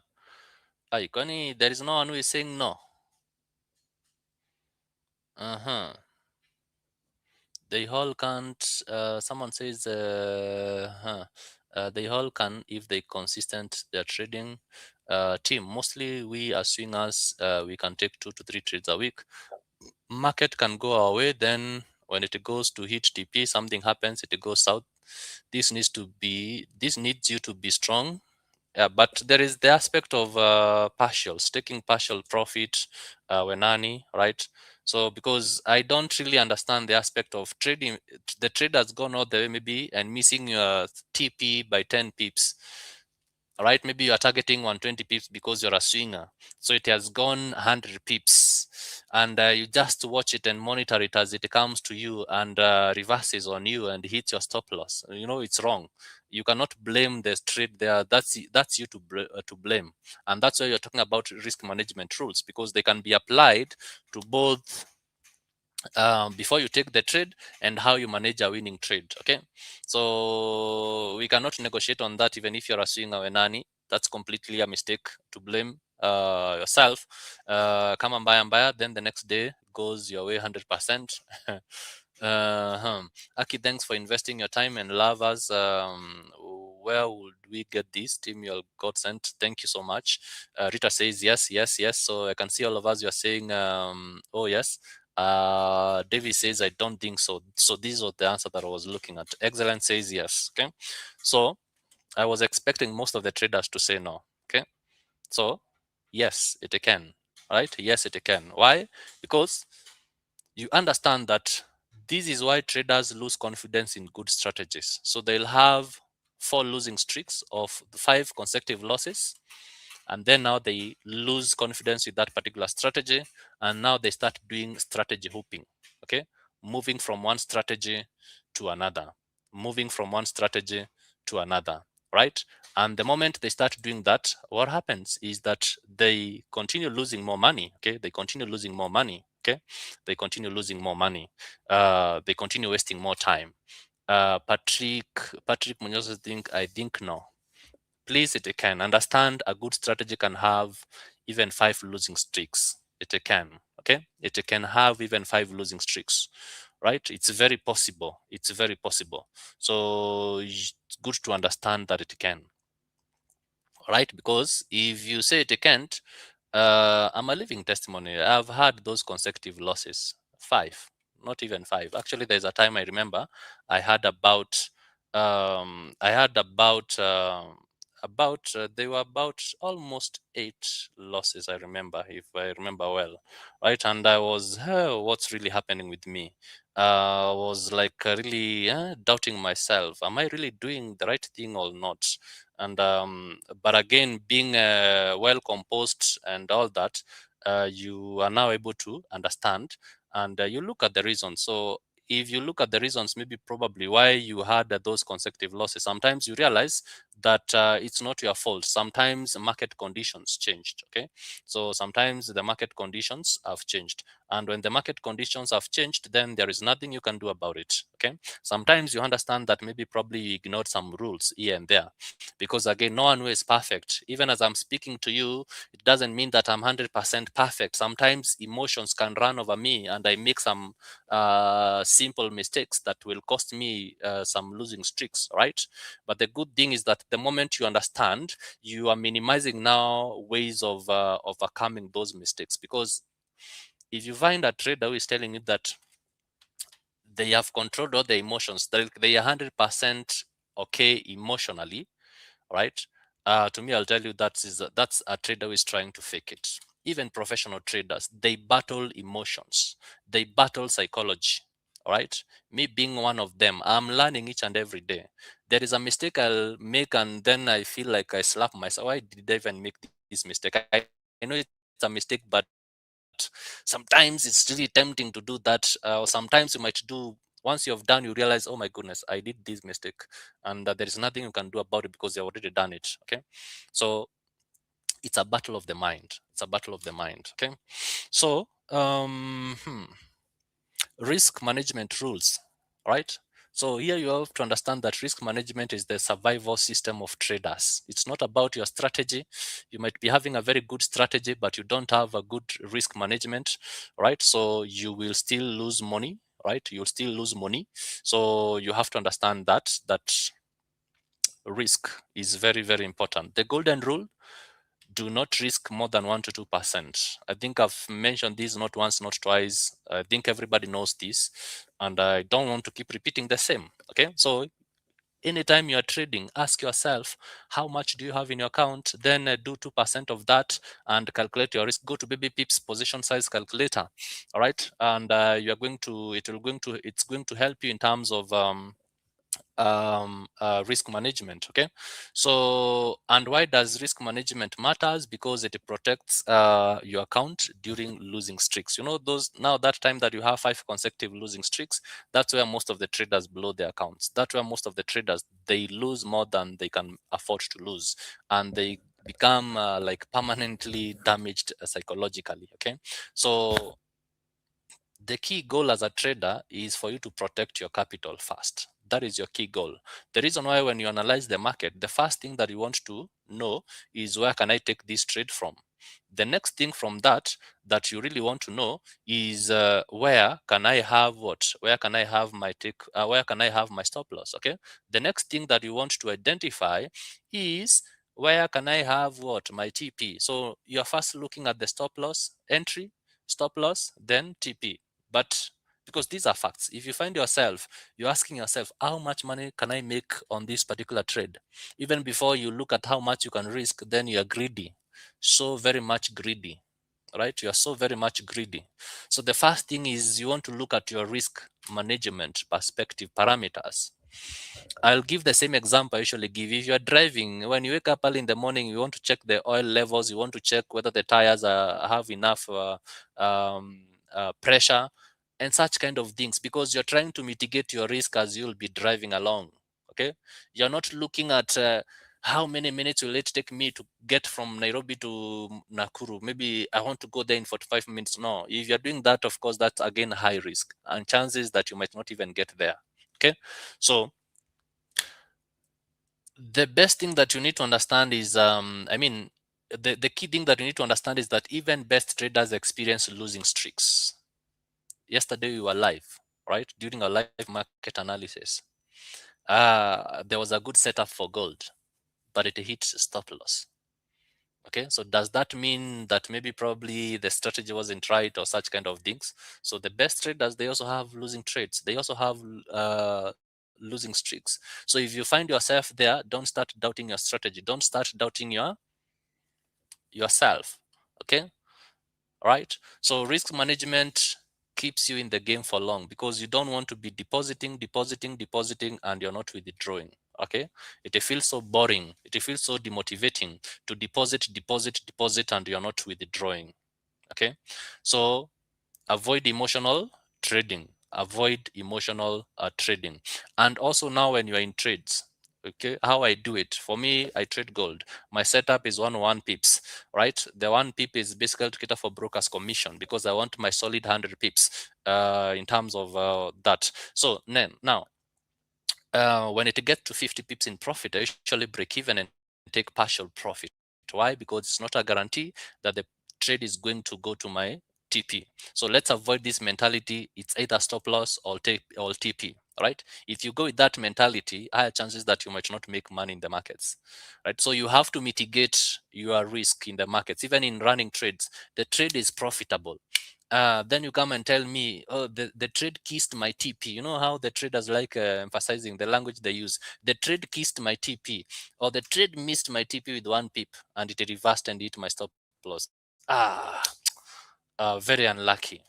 There is no one who is saying no. Uh-huh. They all can't. Someone says, they all can if they consistent their trading team. Mostly we as swingers, we can take 2 to 3 trades a week. Market can go our way, then when it goes to hit TP, something happens, it goes south. This needs you to be strong. Yeah, but there is the aspect of partials, taking partial profit when earning, right? So because I don't really understand the aspect of trading, the trader's gone all the way maybe and missing your TP by 10 pips. All right, maybe you are targeting 120 pips because you're a swinger, so it has gone 100 pips, and you just watch it and monitor it as it comes to you and reverses on you and hits your stop loss. You know it's wrong. You cannot blame the trade there. That's you to blame, and that's why you're talking about risk management rules, because they can be applied to both before you take the trade and how you manage a winning trade. Okay, so we cannot negotiate on that. Even if you're a swinger or a nanny, that's completely a mistake to blame. yourself, come and buy, then the next day goes your way 100%. Aki, thanks for investing your time and love us. Where would we get this? Team your God sent. Thank you so much. Rita says yes, yes, yes. So I can see all of us. You are saying, oh yes. David says, I don't think so. So these are the answer that I was looking at. Excellent says yes. Okay. So I was expecting most of the traders to say no. Okay. So yes, it can. Right? Yes, it can. Why? Because you understand that this is why traders lose confidence in good strategies. So they'll have 4 losing streaks of 5 consecutive losses, and then now they lose confidence with that particular strategy, and now they start doing strategy hooping. Okay, moving from one strategy to another, moving from one strategy to another, right? And the moment they start doing that, what happens is that they continue losing more money. Okay, they continue losing more money. Okay, they continue losing more money. They continue wasting more time. Patrick Munoz I think no. Please, it can understand a good strategy can have even 5 losing streaks. It can, okay? It can have even 5 losing streaks, right? It's very possible. It's very possible. So it's good to understand that it can, right? Because if you say it can't, I'm a living testimony. I've had those consecutive losses, 5, not even 5. Actually, there's a time I remember I had they were about almost 8 losses. I remember, if I remember well, right? And I was, what's really happening with me? Was like really doubting myself. Am I really doing the right thing or not? And but again, being well composed and all that, you are now able to understand, and you look at the reasons. So if you look at the reasons, maybe probably why you had those consecutive losses, sometimes you realize that it's not your fault. Sometimes market conditions changed. Okay, so sometimes the market conditions have changed, and when the market conditions have changed, then there is nothing you can do about it. Okay, sometimes you understand that maybe probably you ignored some rules here and there, because again, no one is perfect. Even as I'm speaking to you, it doesn't mean that I'm 100% perfect. Sometimes emotions can run over me and I make some simple mistakes that will cost me some losing streaks, right? But the good thing is that the moment you understand, you are minimizing now ways of overcoming those mistakes. Because if you find a trader who is telling you that they have controlled all their emotions, they are 100% okay emotionally, right? To me, I'll tell you that's a trader who is trying to fake it. Even professional traders, they battle emotions, they battle psychology. All right, me being one of them, I'm learning each and every day. There is a mistake I'll make, and then I feel like I slap myself. Why did I even make this mistake? I know it's a mistake, but sometimes it's really tempting to do that. Or sometimes you might do, once you have done, you realize, oh my goodness, I did this mistake, and there is nothing you can do about it because you've already done it. Okay, so it's a battle of the mind. It's a battle of the mind. Okay, so risk management rules, right? So here you have to understand that risk management is the survival system of traders. It's not about your strategy. You might be having a very good strategy, but you don't have a good risk management, right? So you will still lose money, right? You'll still lose money. So you have to understand that risk is very, very important. The golden rule: do not risk more than 1 to 2%. I think I've mentioned this not once, not twice. I think everybody knows this, and I don't want to keep repeating the same. Okay, so anytime you are trading, ask yourself, how much do you have in your account? Then do 2% of that and calculate your risk. Go to baby pips position size calculator. All right, and you are going to it's going to help you in terms of risk management. Okay, so, and why does risk management matters? Because it protects your account during losing streaks. You know, those, now that time that you have 5 consecutive losing streaks, that's where most of the traders blow their accounts. That's where most of the traders, they lose more than they can afford to lose, and they become like permanently damaged psychologically. Okay, so the key goal as a trader is for you to protect your capital first. That is your key goal. The reason why, when you analyze the market, the first thing that you want to know is, where can I take this trade from? The next thing from that you really want to know is where can I have what? Where can I have my where can I have my stop loss? Okay. The next thing that you want to identify is where can I have what? My TP. So you're first looking at the stop loss entry, stop loss, then TP. But because these are facts, if you find yourself, you're asking yourself, how much money can I make on this particular trade? Even before you look at how much you can risk, then you're greedy, so very much greedy, right? You are so very much greedy. So the first thing is you want to look at your risk management perspective parameters. I'll give the same example I usually give. If you're driving, when you wake up early in the morning, you want to check the oil levels, you want to check whether the tires have enough pressure and such kind of things, because you're trying to mitigate your risk as you'll be driving along. Okay, you're not looking at how many minutes will it take me to get from Nairobi to Nakuru. Maybe I want to go there in 45 minutes. No, if you're doing that, of course, that's again high risk and chances that you might not even get there. Okay, so the best thing that you need to understand is the key thing that you need to understand is that even best traders experience losing streaks. Yesterday we were live, right, during our live market analysis. There was a good setup for gold, but it hit stop loss. Okay, so does that mean that maybe probably the strategy wasn't right or such kind of things? So the best traders, they also have losing trades, they also have losing streaks. So if you find yourself there, don't start doubting your strategy, don't start doubting yourself. Okay, right? So risk management keeps you in the game for long, because you don't want to be depositing and you're not withdrawing. Okay, it feels so boring, it feels so demotivating to deposit and you're not withdrawing. Okay, so avoid emotional trading, avoid emotional trading. And also now when you're in trades, okay, how I do it, for me, I trade gold, my setup is 1 pips, right? The 1 pip is basically to cater for brokers commission, because I want my solid 100 pips in terms of that. So then now when it gets to 50 pips in profit, I usually break even and take partial profit. Why? Because it's not a guarantee that the trade is going to go to my TP. So let's avoid this mentality. It's either stop loss or TP, right? If you go with that mentality, higher chances that you might not make money in the markets, right? So you have to mitigate your risk in the markets. Even in running trades, the trade is profitable. Then you come and tell me, oh, the trade kissed my TP. You know how the traders like emphasizing the language they use. The trade kissed my TP, or the trade missed my TP with 1 pip and it reversed and hit my stop loss. Very unlucky.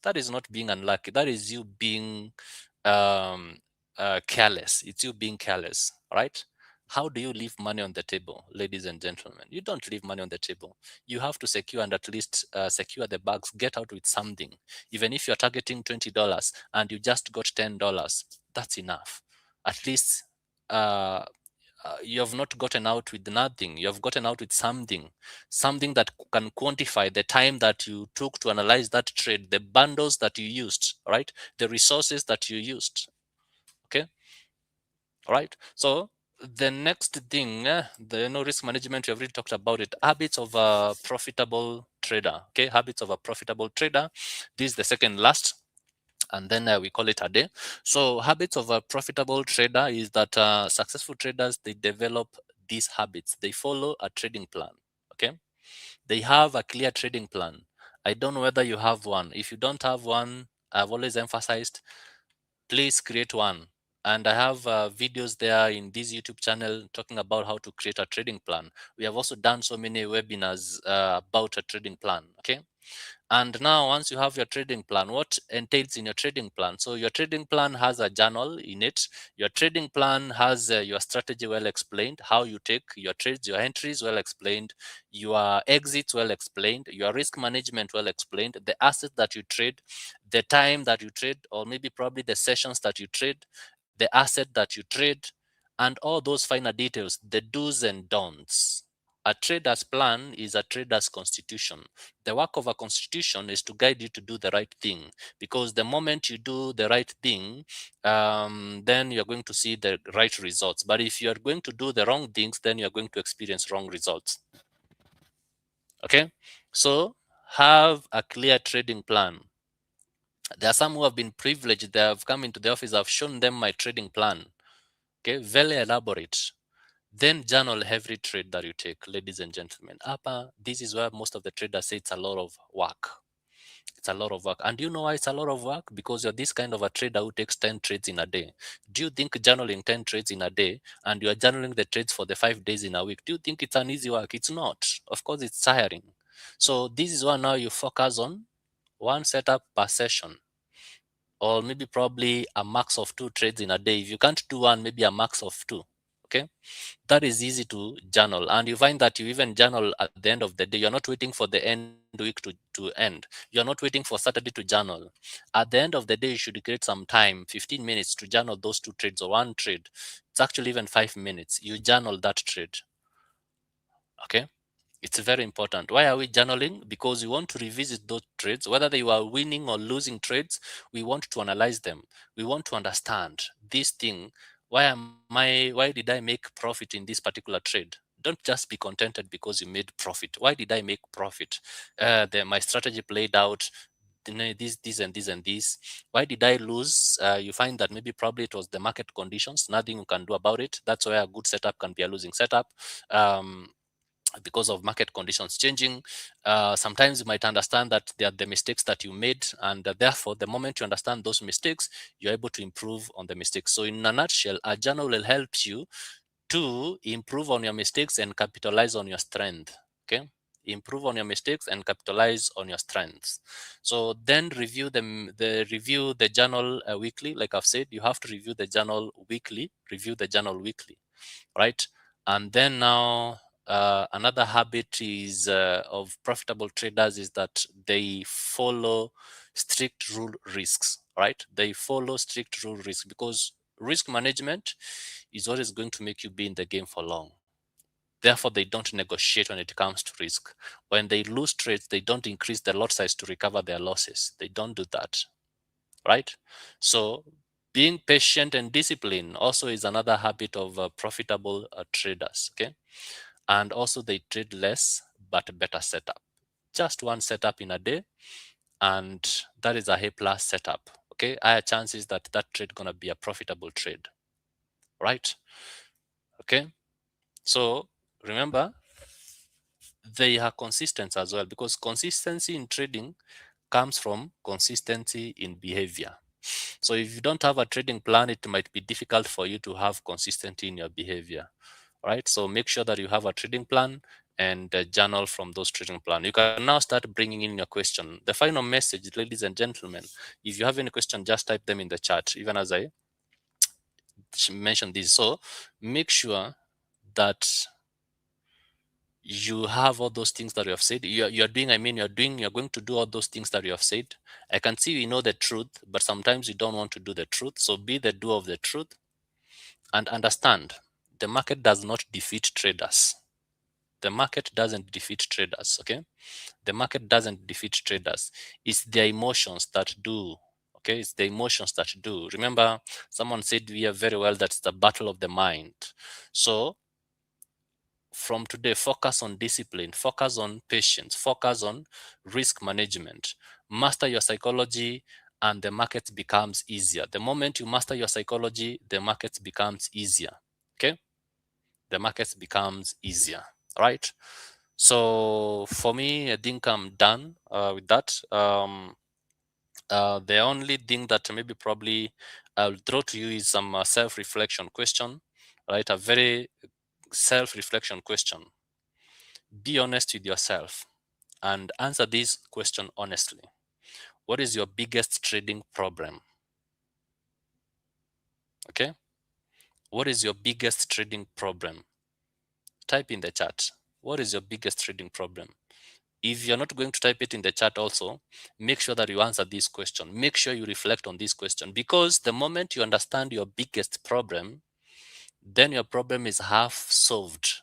That is not being unlucky. That is you being um, careless. It's you being careless, right? How do you leave money on the table, ladies and gentlemen? You don't leave money on the table. You have to secure and at least secure the bags. Get out with something. Even if you're targeting $20 and you just got $10, that's enough. At least uh, you have not gotten out with nothing. You have gotten out with something that can quantify the time that you took to analyze that trade, the bundles that you used, right? The resources that you used. Okay, all right. So the next thing, the risk management, we have already talked about it. Habits of a profitable trader. Okay, habits of a profitable trader. This is the second last, and then we call it a day. So habits of a profitable trader is that successful traders, they develop these habits. They follow a trading plan. Okay, they have a clear trading plan. I don't know whether you have one. If you don't have one, I've always emphasized, please create one. And I have videos there in this YouTube channel talking about how to create a trading plan. We have also done so many webinars about a trading plan. Okay, and now once you have your trading plan, what entails in your trading plan? So your trading plan has a journal in it. Your trading plan has your strategy well explained, how you take your trades, your entries well explained, your exits well explained, your risk management well explained, the assets that you trade, the time that you trade, or maybe probably the sessions that you trade, the asset that you trade, and all those finer details, the do's and don'ts. A trader's plan is a trader's constitution. The work of a constitution is to guide you to do the right thing, because the moment you do the right thing, then you're going to see the right results. But if you're going to do the wrong things, then you're going to experience wrong results. Okay, so have a clear trading plan. There are some who have been privileged. They have come into the office. I've shown them my trading plan. Okay, very elaborate. Then journal every trade that you take, ladies and gentlemen. This is where most of the traders say it's a lot of work. It's a lot of work. And do you know why it's a lot of work? Because you're this kind of a trader who takes 10 trades in a day. Do you think journaling 10 trades in a day and you're journaling the trades for the 5 days in a week, do you think it's an easy work? It's not. Of course, it's tiring. So this is why now you focus on one setup per session, or maybe probably a max of 2 trades in a day. If you can't do one, maybe a max of 2. Okay, that is easy to journal, and you find that you even journal at the end of the day. You're not waiting for the end week to end. You're not waiting for Saturday to journal. At the end of the day, you should create some time, 15 minutes, to journal those 2 trades or one trade. It's actually even 5 minutes. You journal that trade. Okay, it's very important. Why are we journaling? Because we want to revisit those trades, whether they were winning or losing trades. We want to analyze them. We want to understand this thing. Why did I make profit in this particular trade? Don't just be contented because you made profit. Why did I make profit? My strategy played out, this and this and this. Why did I lose? You find that maybe probably it was the market conditions, nothing you can do about it. That's why a good setup can be a losing setup. Because of market conditions changing. Sometimes you might understand that they are the mistakes that you made, and therefore, the moment you understand those mistakes, you're able to improve on the mistakes. So, in a nutshell, a journal will help you to improve on your mistakes and capitalize on your strength. Okay, improve on your mistakes and capitalize on your strengths. So then review the journal weekly. Like I've said, you have to review the journal weekly. Review the journal weekly, right? And then now, another habit is of profitable traders is that they follow strict rule risks, right? They follow strict rule risks because risk management is always going to make you be in the game for long. Therefore, they don't negotiate when it comes to risk. When they lose trades, they don't increase the lot size to recover their losses. They don't do that, right? So being patient and disciplined also is another habit of profitable traders. Okay, and also they trade less but better setup. Just one setup in a day, and that is a A plus setup. Okay, higher chances that that trade gonna be a profitable trade, right? Okay, so remember they are consistent as well, because consistency in trading comes from consistency in behavior. So if you don't have a trading plan, it might be difficult for you to have consistency in your behavior, right? So make sure that you have a trading plan and journal from those trading plan. You can now start bringing in your question. The final message, ladies and gentlemen, if you have any question, just type them in the chat, even as I mentioned this. So make sure that you have all those things that you have said. You're doing, you're going to do all those things that you have said. I can see you know the truth, but sometimes you don't want to do the truth. So be the doer of the truth and understand the market does not defeat traders. The market doesn't defeat traders, okay? The market doesn't defeat traders. It's their emotions that do. Okay, it's the emotions that do. Remember, someone said here very well that's the battle of the mind. So from today, focus on discipline, focus on patience, focus on risk management, master your psychology, and the market becomes easier. The moment you master your psychology, the market becomes easier. Okay, the market becomes easier, right? So for me, I think I'm done with that. The only thing that maybe probably I'll throw to you is some self-reflection question, right? A very self-reflection question. Be honest with yourself and answer this question honestly. What is your biggest trading problem? Okay. What is your biggest trading problem? Type in the chat. What is your biggest trading problem? If you're not going to type it in the chat also, make sure that you answer this question. Make sure you reflect on this question, because the moment you understand your biggest problem, then your problem is half solved.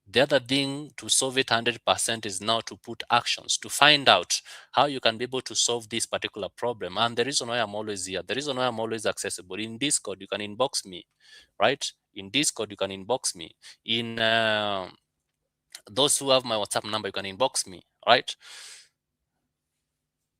The other thing to solve it 100% is now to put actions to find out how you can be able to solve this particular problem. And the reason why I'm always here, the reason why I'm always accessible, in Discord, you can inbox me, right? In Discord, you can inbox me. Those who have my WhatsApp number, you can inbox me, right?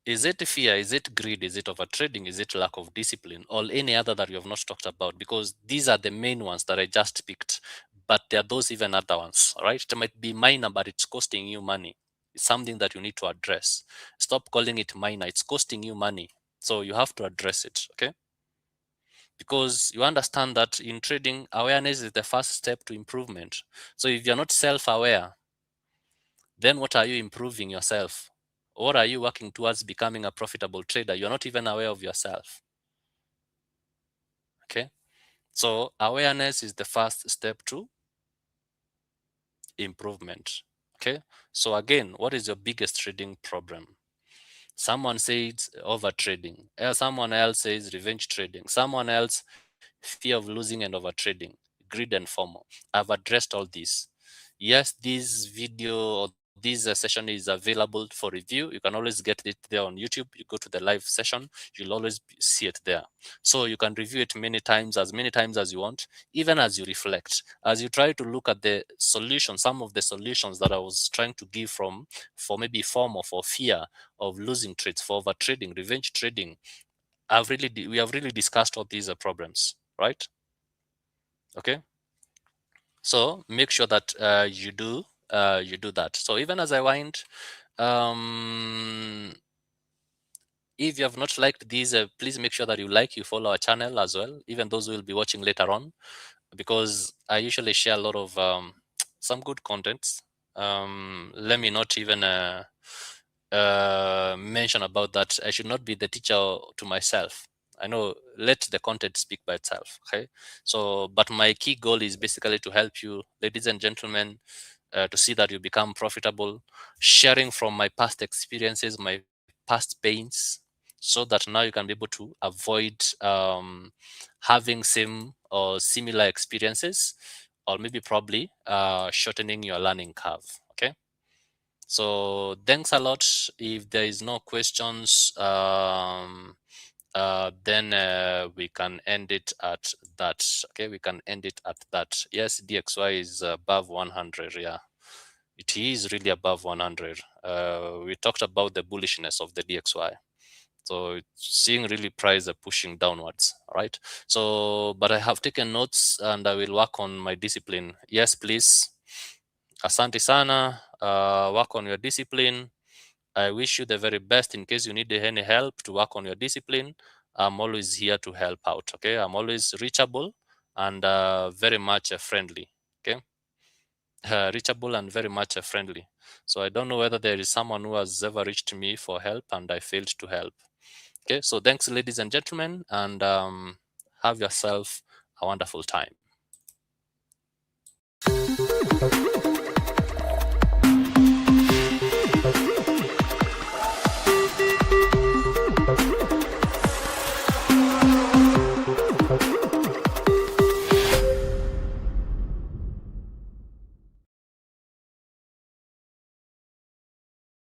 Is it fear? Is it greed? Is it overtrading? Is it lack of discipline? Or any other that we have not talked about? Because these are the main ones that I just picked. But there are those even other ones, right? It might be minor, but it's costing you money. It's something that you need to address. Stop calling it minor. It's costing you money. So you have to address it, okay? Because you understand that in trading, awareness is the first step to improvement. So if you're not self-aware, then what are you improving yourself? Or are you working towards becoming a profitable trader? You're not even aware of yourself. Okay. So awareness is the first step to improvement. Okay. So again, what is your biggest trading problem? Someone says over trading. Someone else says revenge trading. Someone else fear of losing and over trading, greed and FOMO. I've addressed all these. Yes, this video or this session is available for review. You can always get it there on YouTube. You go to the live session, you'll always see it there. So you can review it many times as you want, even as you reflect, as you try to look at the solution, some of the solutions that I was trying to give for maybe FOMO, for fear of losing trades, for over trading, revenge trading. We have really discussed all these problems, right? Okay. So make sure that you do that. So even as I wind, um, if you have not liked these, please make sure that you follow our channel as well, even those who will be watching later on, because I usually share a lot of some good contents. Let me not even mention about that. I should not be the teacher to myself. I know, let the content speak by itself. Okay. So, but my key goal is basically to help you, ladies and gentlemen, to see that you become profitable, sharing from my past experiences, my past pains, so that now you can be able to avoid having same or similar experiences, or maybe probably shortening your learning curve. Okay. So thanks a lot. If there is no questions, then we can end it at that. Okay, we can end it at that. Yes, DXY is above 100. Yeah, it is really above 100. We talked about the bullishness of the DXY. So it's seeing really price pushing downwards, right? So, but I have taken notes and I will work on my discipline. Yes, please. Asante sana. Work on your discipline. I wish you the very best. In case you need any help to work on your discipline, I'm always here to help out. Okay, I'm always reachable and very much friendly. Okay, reachable and very much friendly. So I don't know whether there is someone who has ever reached me for help and I failed to help. Okay, so thanks, ladies and gentlemen, and have yourself a wonderful time.